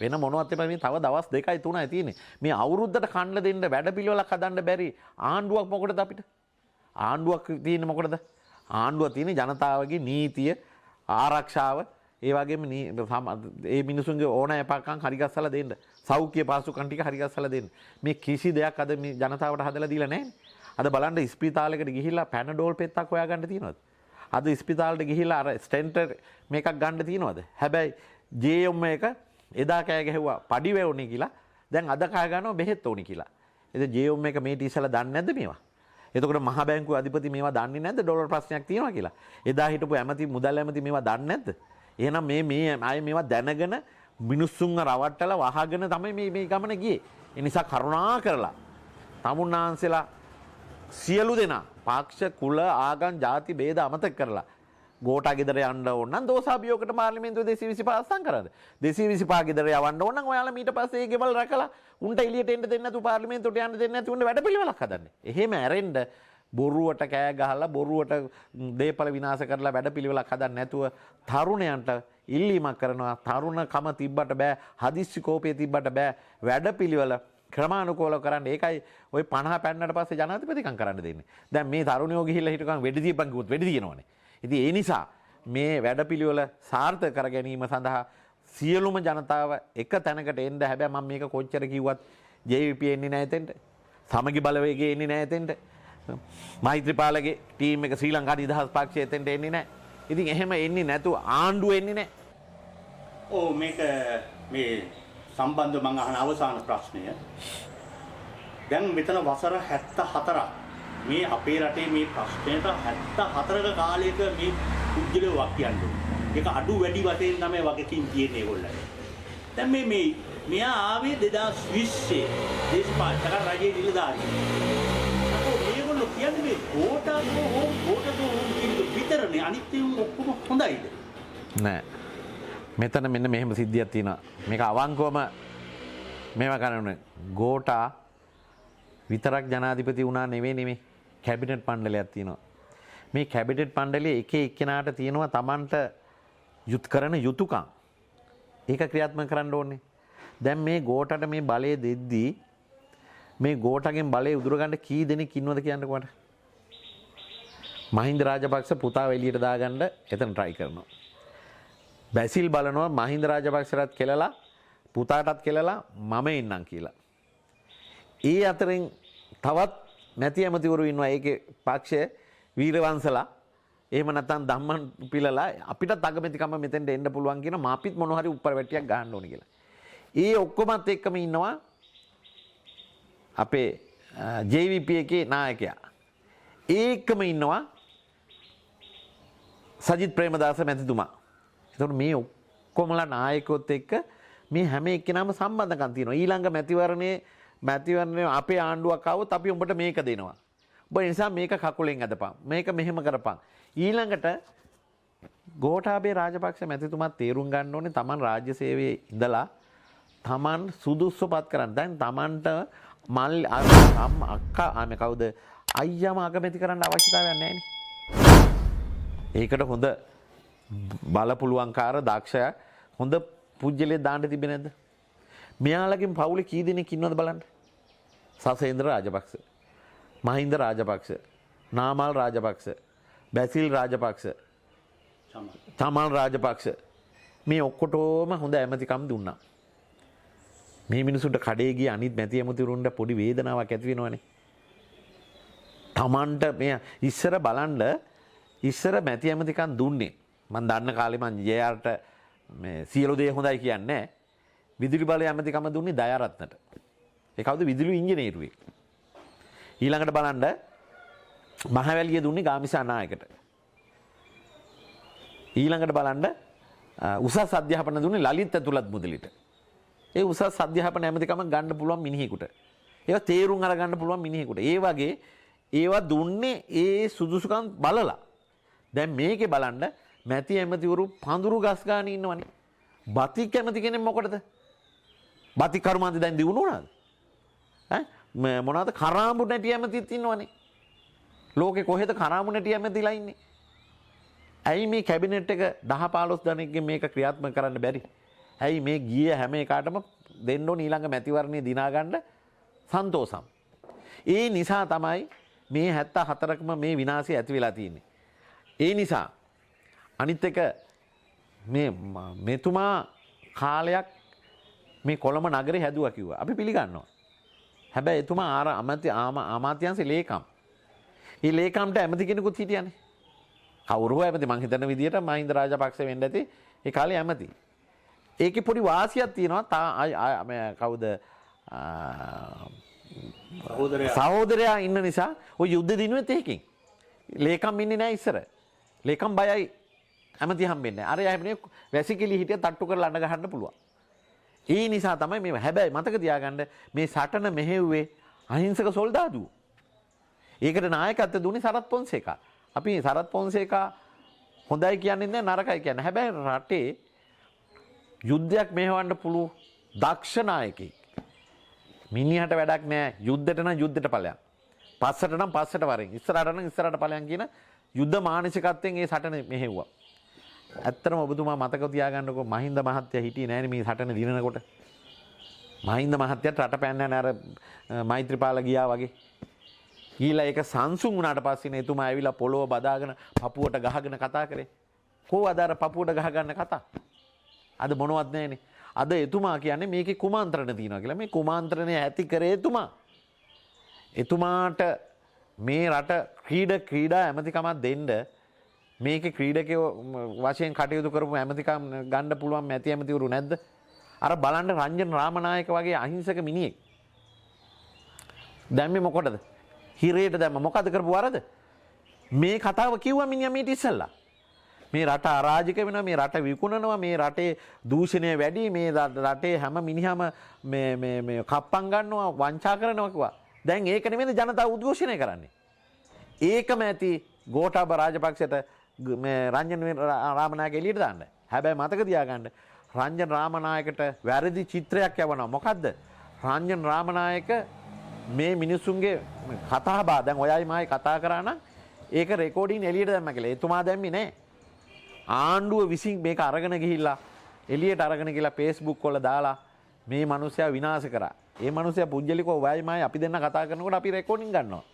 වෙන මොනවත් එපා මේ තව දවස් 2යි 3යි තියෙන්නේ. මේ අවුරුද්දට කන්න දෙන්න වැඩපිළිවෙලක් හදන්න බැරි ආණ්ඩුවක් මොකටද අපිට? ආණ්ඩුවක් තියෙන්නේ මොකටද? ආණ්ඩුව තියෙන්නේ ජනතාවගේ නීතිය ආරක්ෂාව ඒ වගේම ඒ මිනිසුන්ගේ ඕනෑකම් හරි ගස්සලා දෙන්න. සෞඛ්‍ය පාසුකම් ටික හරි ගස්සලා දෙන්න. මේ කිසි දෙයක් අද මේ ජනතාවට හදලා දීලා නැහැ. අද බලන්න ස්පිතාලයකට ගිහිල්ලා පැනඩෝල් පෙත්තක් හොයාගන්න තියෙනවද? අද ස්පිතාලෙට ගිහිල්ලා අර ස්ටෙන්ට් මේකක් ගන්න තියෙනවද? හැබැයි ජේඑම් එක එදා කෑ ගැහුවා පඩි වැවුනේ කියලා. දැන් අද කෑ ගන්නවා බෙහෙත් ඕනි කියලා. එතකොට ජේඑම් එක මේ ටීසලා දන්නේ නැද්ද මේවා? එතකොට මහ බැංකුවේ අධිපති මේවා දන්නේ නැද්ද ඩොලර් ප්‍රශ්නයක් තියෙනවා කියලා? එදා හිටපු ඇමති මුදල් ඇමති මේවා දන්නේ නැද්ද? එහෙනම් මේ අය මේවා දැනගෙන මිනිස්සුන්ව රවට්ටලා වහගෙන තමයි මේ ගමන ගියේ. ඒ නිසා කරුණා කරලා තමුන්නාන්සලා සියලු දෙනා පක්ෂ කුල ආගම් ಜಾති ભેද අමතක කරලා ගෝඨා ගෙදර යන්න ඕන නම් දෝසාභියෝගකට පාර්ලිමේන්තුවේ 225 අස්සම් කරාද 225 ගෙදර යවන්න ඕන නම් ඔයාලා ඊට පස්සේ ඒ ගෙවල් රැකලා උන්ට එළියට එන්න දෙන්නේ නැතුව පාර්ලිමේන්තුවට යන්න දෙන්නේ නැතුව උන්ට වැඩපිළිවෙලක් හදන්නේ. එහෙම ඇරෙන්න බොරුවට කෑ ගහලා බොරුවට දේපල විනාශ කරලා වැඩපිළිවෙලක් හදන්න නැතුව තරුණයන්ට ඉල්ලීමක් කරනවා. තරුණකම තිබ්බට බෑ, හදිස්සි කෝපය තිබ්බට බෑ. වැඩපිළිවෙල ක්‍රමානුකූලව කරන්න. ඒකයි ওই 50 පැන්නට පස්සේ ජනාධිපතිකම් කරන්න දෙන්නේ. දැන් මේ තරුණයෝ ගිහිල්ලා හිටකම් වෙඩි දීපන් කිව්වොත් වෙඩි දිනනවනේ. ඉතින් ඒ නිසා මේ වැඩපිළිවෙල සාර්ථක කර ගැනීම සඳහා සියලුම ජනතාව එක තැනකට එන්න. හැබැයි මම මේක කොච්චර කිව්වත් JVP එන්නේ නැහැ එතෙන්ට. සමගි බලවේගය එන්නේ නැහැ එතෙන්ට. මෛත්‍රීපාලගේ ටීම් එක ශ්‍රී ලංකා නිදහස් පක්ෂය එතෙන්ට එන්නේ නැහැ. ඉතින් එහෙම එන්නේ නැතුව ආණ්ඩුව එන්නේ නැහැ. ඔව් මේක මේ සම්බන්ධ මම අහන අවසාන ප්‍රශ්නය. දැන් මෙතන වසර 74ක් මේ අපේ රටේ මේ ප්‍රශ්නයට 74ක කාලයක මේ පුද්ගලයෝ වක්කියන්නේ. ඒක අඩු වැඩි වශයෙන් තමයි වගකීම් තියෙන්නේ ඒගොල්ලන්ට. දැන් මෙයා ආවේ 2020 දේශපාලන රජයේ නිලධාරියෙක්. මේගොල්ලෝ කියන්නේ මේ ගෝඨාගෝ කියන විතරනේ අනිත් ඒවා ඔක්කොම හොඳයිද? නෑ. මෙතන මෙන්න මෙහෙම සිද්ධියක් තියෙනවා. මේක අවංකවම මේවා කරන්නේ ගෝඨා විතරක් ජනාධිපති වුණා නෙවෙයි කැබිනට් මණ්ඩලයක් තියෙනවා. මේ කැබිනට් මණ්ඩලයේ එක එක්කෙනාට තියෙනවා Tamanට කරන යුතුයකම්. ඒක ක්‍රියාත්මක කරන්න ඕනේ. දැන් මේ ගෝඨට මේ බලය දෙද්දී මේ ගෝඨගෙන් බලය උදුර ගන්න කී දෙනෙක් ඉන්නවද කියන්නකෝ මට. මහින්ද රාජපක්ෂ පුතාව එළියට දාගන්න එතන try කරනවා. බැසිල් බලනවා මහින්ද රාජපක්ෂරත් කෙලලා පුතාටත් කෙලලා මම ඉන්නම් කියලා. ඒ අතරින් තවත් නැති ඇමතිවරු ඉන්නවා ඒකේ පක්ෂයේ වීරවංශලා එහෙම නැත්නම් ධම්මන් පිළලා අපිටත් අගමැතිකම මෙතෙන්ට එන්න පුළුවන් කියන මාපිත් මොන හරි උඩර වැටියක් ගහන්න ඕනේ කියලා. ඒ ඔක්කොමත් එක්කම ඉන්නවා අපේ JVP එකේ නායකයා. ඒකම ඉන්නවා සජිත් ප්‍රේමදාස මැතිතුමා. එතකොට මේ ඔක්කොමලා නායකයොත් එක්ක මේ හැම එක්කෙනාම සම්බන්ධකම් තියෙනවා. ඊළඟ මැතිවරණයේ අපේ ආණ්ඩුවක් ආවොත් අපි උඹට මේක දෙනවා. ඔබ නිසා මේක කකුලෙන් අදපන්. මේක මෙහෙම කරපන්. ඊළඟට ගෝඨාභය රාජපක්ෂ මැතිතුමා තේරුම් ගන්න ඕනේ Taman රාජ්‍ය සේවයේ ඉඳලා Taman සුදුස්සපත් කරන්න. දැන් Tamanට මල් අක්කා කවුද අයියාම අගමැති කරන්න අවශ්‍යතාවයක් නැහැ නේ. ඒකට හොඳ බලපුළුවන්කාර දක්ෂය හොඳ පුද්ගලයෙක් දාන්න තිබෙන්නේ නැද්ද? මෙයාලගෙන් පවුලේ කී දෙනෙක් ඉන්නවද බලන්න. සසේන්ද්‍ර රාජපක්ෂ, මහින්ද රාජපක්ෂ, නාමල් රාජපක්ෂ, බැසිල් රාජපක්ෂ, තමල් රාජපක්ෂ මේ ඔක්කොටම හොඳ ඇමතිකම් දුන්නා. මේ මිනිසුන්ට කඩේ ගිය අනිත් මැති ඇමතිවරුන්ට පොඩි වේදනාවක් ඇති වෙනවනේ. තමන්ට මේ ඉස්සර බලන්න ඉස්සර මැති ඇමතිකම් දුන්නේ මම දන්න කාලේ මම ජයර්ට මේ සියලු දේ හොඳයි කියන්නේ විදුලි බලය ඇමතිකම දුන්නේ දයාරත්නට. ඒ කවුද? විදුලි ඉංජිනේරුවෙක්. ඊළඟට බලන්න මහවැලිය දුන්නේ ගාමිසා නායකට. ඊළඟට බලන්න උසස් අධ්‍යාපන දුන්නේ ලලිත් ඇතුළත් මුදලිට. ඒ උසස් අධ්‍යාපන ඇමතිකම ගන්න පුළුවන් මිනිහෙකුට. ඒවා තේරුම් අරගන්න පුළුවන් මිනිහෙකුට. ඒ වගේ ඒවා දුන්නේ ඒ සුදුසුකම් බලලා. දැන් මේකේ බලන්න මැති ඇමතිවරු පඳුරු ගස් ගන්න ඉන්නවනේ. බති කැමති කෙනෙක් මොකටද? බති කර්මාන්තය දැන් දිනු උනාද? මොනවද කරාඹු නැටි ඇමතිත් ඉන්නවනේ. ලෝකේ කොහෙද කරාඹු නැටි ඇමතිලා ඉන්නේ? ඇයි මේ කැබිනට් එක 10-15 දෙනෙක්ගෙන් මේක ක්‍රියාත්මක කරන්න බැරි? ඇයි මේ ගිය හැම එකටම දෙන්න ඕන ඊළඟ මැතිවරණය දිනා ගන්න සන්තෝසම්. ඒ නිසා තමයි මේ 74කම මේ විනාශය ඇති වෙලා තියෙන්නේ. ඒ නිසා අනිත් එක මේ මෙතුමා කාලයක් මේ කොළඹ නගරේ හැදුවා කිව්වා. අපි පිළිගන්නවා. හැබැයි එතුමා අමාත්‍යාංශේ ලේකම්. ඒ ලේකම්ට ඇමති කෙනෙකුත් හිටියානේ. කවුරු හෝ ඇමති මං හිතන විදියට මහින්ද රාජපක්ෂ වෙන්න ඇති ඒ කාලේ ඇමති. ඒකේ පොඩි වාසියක් තියෙනවා. කවුද සහෝදරයා ඉන්න නිසා ඔය යුද්ධ දිනුවෙත් ඒකෙන්. ලේකම් ඉන්නේ නැහැ ඉස්සර. ලේකම් බයයි ඇමති හම්බෙන්නේ. අර යහමනේ වැසිකිලි හිටිය තට්ටු කරලා අඬ ගහන්න පුළුවන්. ඒ නිසා තමයි මේ හැබැයි මතක තියාගන්න මේ සටන මෙහෙව්වේ අහිංසක සොල්දාදුවෝ. ඒකට නායකත්වය දුන්නේ සරත් පොන්සේකා. අපි සරත් පොන්සේකා හොඳයි කියන්නේ නැහැ නරකයි කියන්නේ. හැබැයි රටේ යුද්ධයක් මෙහෙවන්න පුළුවන් දක්ෂ නායකයෙක්. මිනිහට වැඩක් නැහැ. යුද්ධෙට නම් යුද්ධෙට ඵලයන්. පස්සට නම් පස්සට වරෙන්. ඉස්සරහට නම් ඉස්සරහට ඵලයන් කියන යුද්ධ මානසිකත්වයෙන් ඒ සටන මෙහෙව්වා. ඇත්තටම ඔබතුමා මතක තියාගන්නකො මහින්ද මහත්තයා හිටියේ නෑනේ මේ සටන දිනනකොට. මහින්ද මහත්තයාට රට පැන්න යන අර මෛත්‍රීපාල ගියා වගේ. ගිහිලා ඒක සංසුන් වුණාට පස්සේ නේ එතුමා ඇවිල්ලා පොළොව බදාගෙන පපුවට ගහගෙන කතා කරේ. කොහොමද අර පපුවට ගහ ගන්න කතා? අද මොනවත් නැහැනේ. අද එතුමා කියන්නේ මේකේ කුමාන්ත්‍රණ තියෙනවා කියලා. මේ කුමාන්ත්‍රණය ඇති කරේ එතුමා. එතුමාට මේ රට ක්‍රීඩා ඇමතිකමක් දෙන්න මේකේ ක්‍රීඩකයෝ වශයෙන් කටයුතු කරපු ඇමතිකම් ගන්න පුළුවන් මැති ඇමතිවරු නැද්ද? අර බලන්න රංජන් රාමනායක වගේ අහිංසක මිනිහෙක්. දැන් මේ මොකටද? හිරේට දැම්ම මොකද කරපු වරද? මේ කතාව කිව්වා මිනිහා මීට ඉස්සෙල්ලා. මේ රට අරාජික වෙනවා, මේ රට විකුණනවා, මේ රටේ දූෂණය වැඩි, මේ රටේ හැම මිනිහම මේ කප්පම් ගන්නවා, වංචා කරනවා කිව්වා. දැන් ඒක නෙමෙයි ජනතාව උද්ඝෝෂණය කරන්නේ. ඒකම ඇති ගෝඨාභය රාජපක්ෂට මේ රංජන් රාමනායක එළියට දාන්න. හැබැයි මතක තියාගන්න රංජන් රාමනායකට වැරදි චිත්‍රයක් යවනවා. මොකද්ද? රංජන් රාමනායක මේ මිනිසුන්ගේ කතා බා දැන් ඔයයි මායි කතා කරා නම් ඒක රෙකෝඩින් එළියට දැම්ම කියලා. එතුමා දැම්මේ නැහැ. ආණ්ඩුව විසින් මේක අරගෙන ගිහිල්ලා එළියට අරගෙන ගිහිල්ලා Facebook වල දාලා මේ මිනිස්සයා විනාශ කරා. ඒ මිනිස්සයා පුජ්‍යලිකව ඔයයි මායි අපි දෙන්න කතා කරනකොට අපි රෙකෝඩින් ගන්නවා.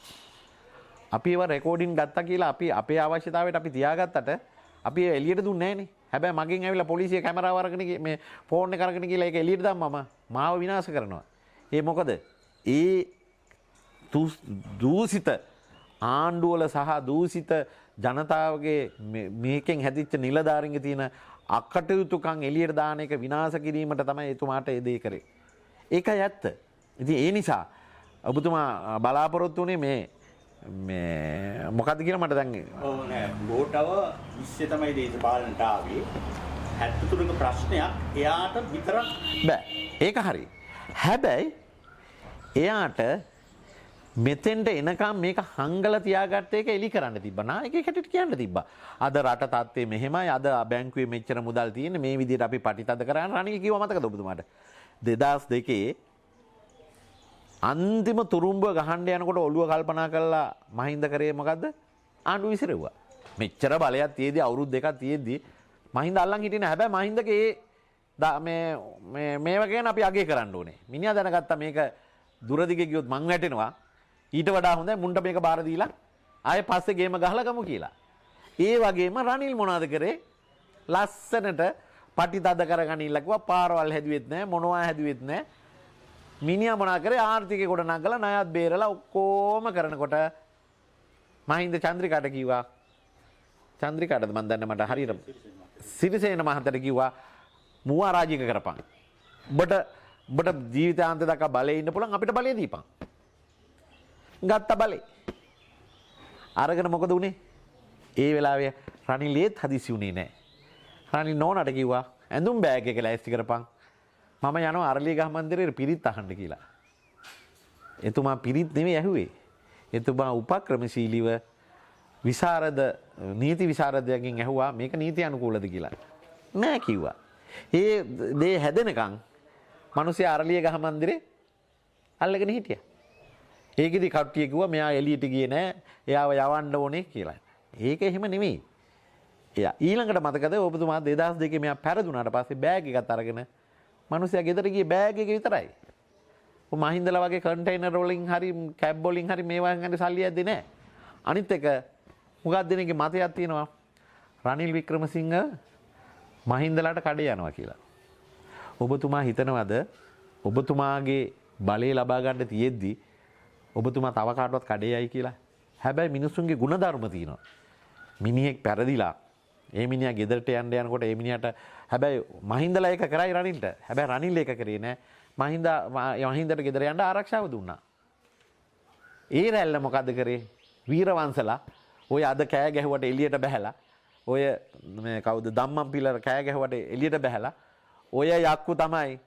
අපි ඒව රෙකෝඩින් ගත්තා කියලා අපි අපේ අවශ්‍යතාවයට අපි තියාගත්තට අපි ඒ එළියට දුන්නේ නැහනේ. හැබැයි මගෙන් ඇවිල්ලා පොලිසිය කැමරාව අරගෙන මේ ෆෝන් එක අරගෙන ගිහලා ඒක එළියට දැම්මම මාව විනාශ කරනවා. ඒ මොකද? ඒ දූෂිත ආණ්ඩුවල සහ දූෂිත ජනතාවගේ මේකෙන් හැදිච්ච නිලධාරීන්ගේ තියෙන අකටයුතුකම් එළියට දාන එක විනාශ කිරීමට තමයි එතුමාට ඒ දේ කරේ. ඒකයි ඇත්ත. ඉතින් ඒ නිසා ඔබතුමා බලාපොරොත්තු වුණේ මේ මොකද්ද කියලා මට දැන් ඔව් නෑ ගෝඨව 20 තමයි දේශපාලනට ආවේ 73ක ප්‍රශ්නයක් එයාට විතරක් බෑ ඒක හරි හැබැයි එයාට මෙතෙන්ට එනකම් මේක හංගලා තියාගත්ත එක එලි කරන්න තිබ්බා නායකයෙක් හැටියට කියන්න තිබ්බා අද රට තත්ත්වය මෙහෙමයි අද බැංකුවේ මෙච්චර මුදල් තියෙන්නේ මේ විදිහට අපි පටිතද කරන්න රනිල් කිව්වා මතකද ඔබතුමාට 2002 අන්තිම තුරුම්බුව ගහන්න යනකොට ඔළුව කල්පනා කළා මහින්ද කරේ මොකද්ද ආණ්ඩුව විසිරෙව්වා මෙච්චර බලයක් තියේදී අවුරුදු දෙකක් තියේදී මහින්ද අල්ලන් හිටියේ නැහැ. හැබැයි මහින්දගේ මේවා ගැන අපි අගය කරන්න ඕනේ. මිනිහා දැනගත්තා මේක දුරදිගේ ගියොත් මං වැටෙනවා. ඊට වඩා හොඳයි මුන්ට මේක බාර දීලා ආයෙ පස්සේ ගේම ගහලා ගමු කියලා. ඒ වගේම රනිල් මොනවද කරේ? ලස්සනට පටි තද කරගනින්න කිව්වා. පාරවල් හැදුවෙත් නැහැ, මොනවා හැදුවෙත් නැහැ. මිනිහා මොනා කරේ? ආර්ථිකේ කොට නගලා ණයත් බේරලා ඔක්කොම කරනකොට මහින්ද චන්ද්‍රිකාට කිව්වා. චන්ද්‍රිකාටද මන් දන්නේ මට හරියට සිරිසේන මහත්තයට කිව්වා මුව අරාජික කරපන්. ඔබට ජීවිතාන්ත දක්වා බලේ ඉන්න පුළුවන් අපිට බලේ දීපන්. ගත්ත බලේ. අරගෙන මොකද උනේ? ඒ වෙලාවේ රනිලේත් හදිසි උනේ නැහැ. රනිල් නෝනාට කිව්වා ඇඳුම් බෑග් එක ලෑස්ති කරපන්. මම යනවා අරලියගහ මන්දිරේ පිරිත් අහන්න කියලා. එතුමා පිරිත් නෙමෙයි ඇහුවේ. එතුමා උපක්‍රමශීලීව විසරද නීති විසරදයෙන් ඇහුවා මේක නීති අනුකූලද කියලා. නෑ කිව්වා. ඒ දේ හැදෙනකන් මිනිස්සු අරලියගහ මන්දිරේ අල්ලගෙන හිටියා. ඒකෙදි කට්ටිය කිව්වා මෙයා එළියට ගියේ නෑ. එයාව යවන්න ඕනේ කියලා. ඒක එහෙම නෙමෙයි. එයා ඊළඟට මතකද ඔබතුමා 2002 මෙයා පෙරදුනාට පස්සේ බෑග් එකත් අරගෙන මිනිස්සයා ගෙදර ගියේ බෑග් එක විතරයි. ඔය මහින්දලා වගේ කන්ටේනර් වලින් හරි කැබ් වලින් හරි මේවා ගන්න සල්ලි ඇද්දේ නෑ. අනිත් එක මුගක් දෙනෙක්ගේ මතයක් තියෙනවා රනිල් වික්‍රමසිංහ මහින්දලාට කඩේ යනවා කියලා. ඔබතුමා හිතනවද ඔබතුමාගේ බලය ලබා ගන්න තියෙද්දි ඔබතුමා තව කාටවත් කඩේ යයි කියලා? හැබැයි මිනිස්සුන්ගේ ಗುಣධර්ම තියෙනවා. මිනිහෙක් පෙරදිලා ඒ මිනිහා ගෙදරට යනකොට ඒ මිනිහට හැබැයි මහින්දලා ඒක කරයි රනිල්ට. හැබැයි රනිල් ඒක කරේ නෑ. මහින්දට ගෙදර යන්න ආරක්ෂාව දුන්නා. ඒ රැල්ල මොකද්ද කරේ? වීරවංශලා ඔය අද කෑ ගැහුවට එළියට බැහැලා ඔය මේ කවුද ධම්මම් පිළර කෑ ගැහුවට එළියට බැහැලා ඔය යක්කු තමයි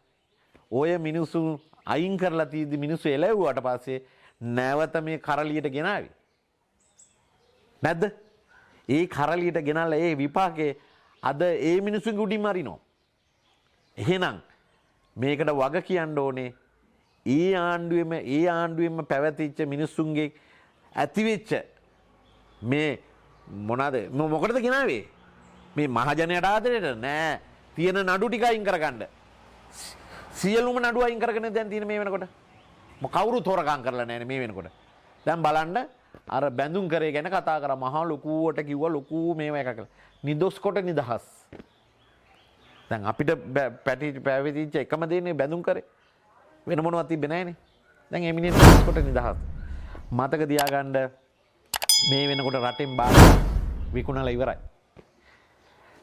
ඔය මිනිස්සු අයින් කරලා තීදි මිනිස්සු එළවුවාට පස්සේ නැවත මේ කරලියට ගෙනාවි. නැද්ද? ඒ කරලියට ගෙනල්ලා ඒ විපාකේ අද ඒ මිනිස්සුන්ගේ උඩින් මරිනවා. එහෙනම් මේකට වග කියන්න ඕනේ ඒ ආණ්ඩුවෙම පැවතිච්ච මිනිස්සුන්ගේ ඇතිවෙච්ච මේ මොනවාද මොකටද ගෙනාවේ? මේ මහජනයට ආදරේට නෑ තියෙන නඩු ටික අයින් කරගන්න. සියලුම නඩු අයින් කරගෙන දැන් තියෙන මේ වෙනකොට කවුරුත් හොරකම් කරලා නෑනේ මේ වෙනකොට. දැන් බලන්න අර බැඳුම් කරේ ගැන කතා කරා මහා ලොකුවට කිව්වා ලොකු මේවා එක කළා. නිදොස් කොට නිදහස්. දැන් අපිට පැවිදිච්ච එකම දෙන්නේ බැඳුම් කරේ. වෙන මොනවත් තිබ්බේ නෑනේ. දැන් මේ මිනිස්සු නිදොස් කොට නිදහස්. මතක තියාගන්න මේ වෙනකොට රටෙන් බාර විකුණලා ඉවරයි.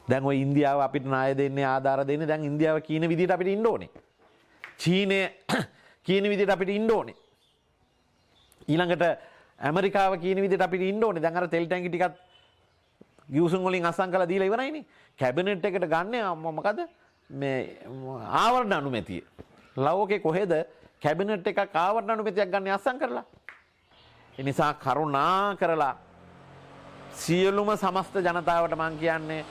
දැන් ওই ඉන්දියාව අපිට ණය දෙන්නේ ආධාර දෙන්නේ දැන් ඉන්දියාව කීන විදිහට අපිට ඉන්න ඕනේ. චීනය කීන විදිහට අපිට ඉන්න ඕනේ. ඊළඟට ඇමරිකාව කීන විදිහට අපිට ඉන්න ඕනේ. දැන් අර තෙල් ටැංකි ටිකත් ගිවිසුම් වලින් අසං කරලා දීලා ඉවරයිනේ. කැබිනට් එකට ගන්න මොකද මේ ආවරණ අනුමැතිය. ලෝකේ කොහෙද කැබිනට් එකක් ආවරණ අනුමැතියක් ගන්න අසං කරලා? ඒ නිසා කරුණා කරලා සියලුම සමස්ත ජනතාවට මම කියන්නේ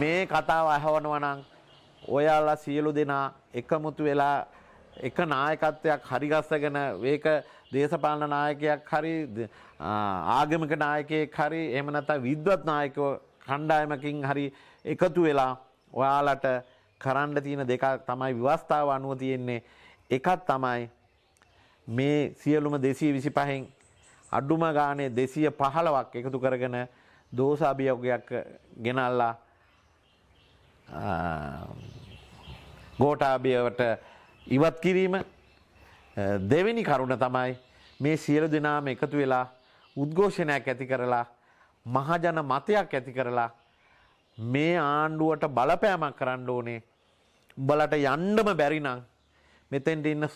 මේ කතාව අහවනවා නම් ඔයාලා සියලු දෙනා එකමුතු වෙලා එක නායකත්වයක් හරි ගස්සගෙන මේක දේශපාලන නායකයෙක් හරි ආගමික නායකයෙක් හරි එහෙම නැත්නම් විද්වත් නායකයෝ කණ්ඩායමකින් හරි එකතු වෙලා ඔයාලට කරන්න තියෙන දෙක තමයි ව්‍යවස්ථාව අනුව තියෙන්නේ. එකක් තමයි මේ සියලුම 225න් අඩුම ගානේ 215ක් එකතු කරගෙන දෝෂාභියෝගයක් ගෙනල්ලා ගෝඨාභයවට ඉවත් කිරීම. දෙවෙනි කරුණ තමයි මේ සියලු දෙනාම එකතු වෙලා උද්ඝෝෂණයක් ඇති කරලා මහජන මතයක් ඇති කරලා මේ ආණ්ඩුවට බලපෑමක් කරන්න ඕනේ. උඹලට යන්නම බැරි නම් මෙතෙන්ට ඉන්න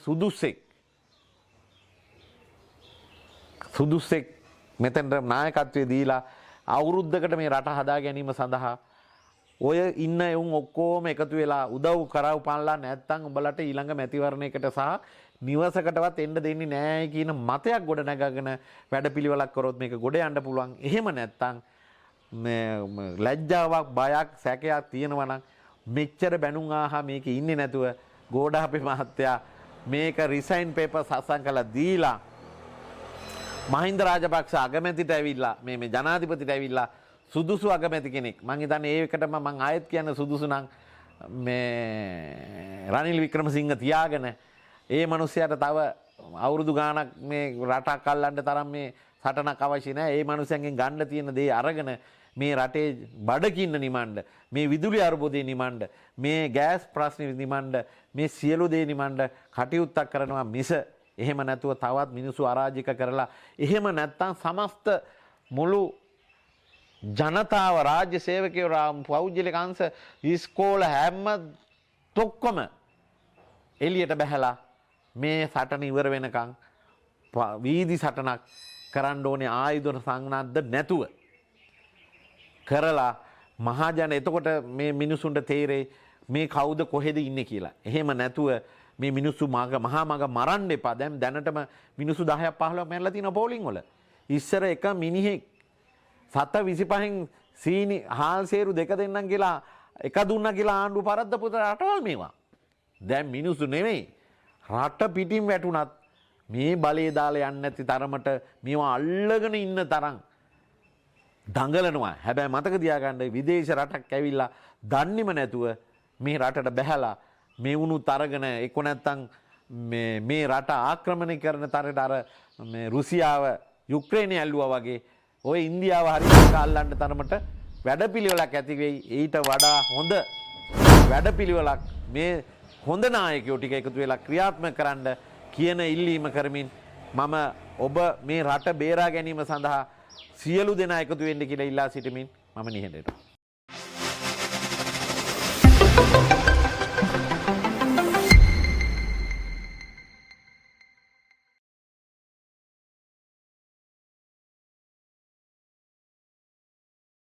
සුදුස්සෙක් මෙතෙන්ට නායකත්වයේ දීලා අවුරුද්දකට මේ රට හදා ගැනීම සඳහා ඔය ඉන්න එවුන් ඔක්කොම එකතු වෙලා උදව් කරවපන්ලා නැත්නම් උඹලට ඊළඟ මැතිවරණයකට සහ නිවසකටවත් එන්න දෙන්නේ නැහැ කියන මතයක් ගොඩ නැගගෙන වැඩපිළිවෙලක් කරොත් මේක ගොඩ යන්න පුළුවන්. එහෙම නැත්නම් ලැජ්ජාවක් බයක් සැකයක් තියෙනවා නම් මෙච්චර බැනුම් ආහා මේකේ ඉන්නේ නැතුව ගෝඩාපේ මහත්තයා මේක රිසයින් පේපර්ස් අසං කළා දීලා මහින්ද රාජපක්ෂ අගමැතිට ඇවිල්ලා මේ ජනාධිපතිට ඇවිල්ලා සුදුසු අගමැති කෙනෙක්. මං හිතන්නේ ඒකටම මං ආයෙත් කියන්න සුදුසු නම් මේ රනිල් වික්‍රමසිංහ තියාගෙන ඒ මිනිහයාට තව අවුරුදු ගාණක් මේ රටක් අල්ලන්න තරම් මේ සටනක් අවශ්‍ය නැහැ. ඒ මිනිහයන්ගෙන් ගන්න තියෙන දේ අරගෙන මේ රටේ බඩකින්න නිමණ්ඩ, මේ විදුලි අර්බුදේ නිමණ්ඩ, මේ ගෑස් ප්‍රශ්නේ නිමණ්ඩ, මේ සියලු දේ නිමණ්ඩ කටයුත්තක් කරනවා මිස එහෙම නැතුව තවත් මිනිස්සු අරාජික කරලා එහෙම නැත්තම් සමස්ත මුළු ජනතාව රාජ්‍ය සේවකයෝ පෞද්ගලික අංශ ඉස්කෝල හැම තොක්කම එළියට බැහැලා මේ සටන ඉවර වෙනකන් වීදි සටනක් කරන්න ඕනේ ආයුධ සංනද්ද නැතුව කරලා මහජන එතකොට මේ මිනිසුන්ට තේරෙයි මේ කවුද කොහෙද ඉන්නේ කියලා. එහෙම නැතුව මේ මිනිස්සු මහා මග මරන්න එපා. දැන් දැනටම මිනිස්සු 10ක් 15ක් මැරලා තියෙන පෝලිං වල. ඉස්සර එක මිනිහෙක් 725න් සීනි හාල් සේරු දෙක දෙන්නම් කියලා එක දුන්නා කියලා ආණ්ඩුව පරද්දපු රටවල් මේවා. දැන් මිනිස්සු නෙමෙයි රට පිටින් වැටුණත් මේ බලේ දාලා යන්නේ නැති තරමට මේවා අල්ලගෙන ඉන්න තරම් දඟලනවා. හැබැයි මතක තියාගන්න විදේශ රටක් ඇවිල්ලා දන්නේම නැතුව මේ රටට බැහැලා මේ වුණුත් අරගෙන එක්ක නැත්තම් මේ රට ආක්‍රමණය කරන තරට අර මේ රුසියාව යුක්‍රේනය ඇල්ලුවා වගේ ඔය ඉන්දියාව හරියට අල්ලන්න තරමට වැඩපිළිවෙලක් ඇති වෙයි. ඊට වඩා හොඳ වැඩපිළිවෙලක් මේ හොඳ නායකයෝ ටික එකතු වෙලා ක්‍රියාත්මක කරන්න කියන ඉල්ලීම කරමින් මම ඔබ මේ රට බේරා ගැනීම සඳහා සියලු දෙනා එකතු වෙන්න කියලා ඉල්ලා සිටමින් මම නිහඬ වෙනවා.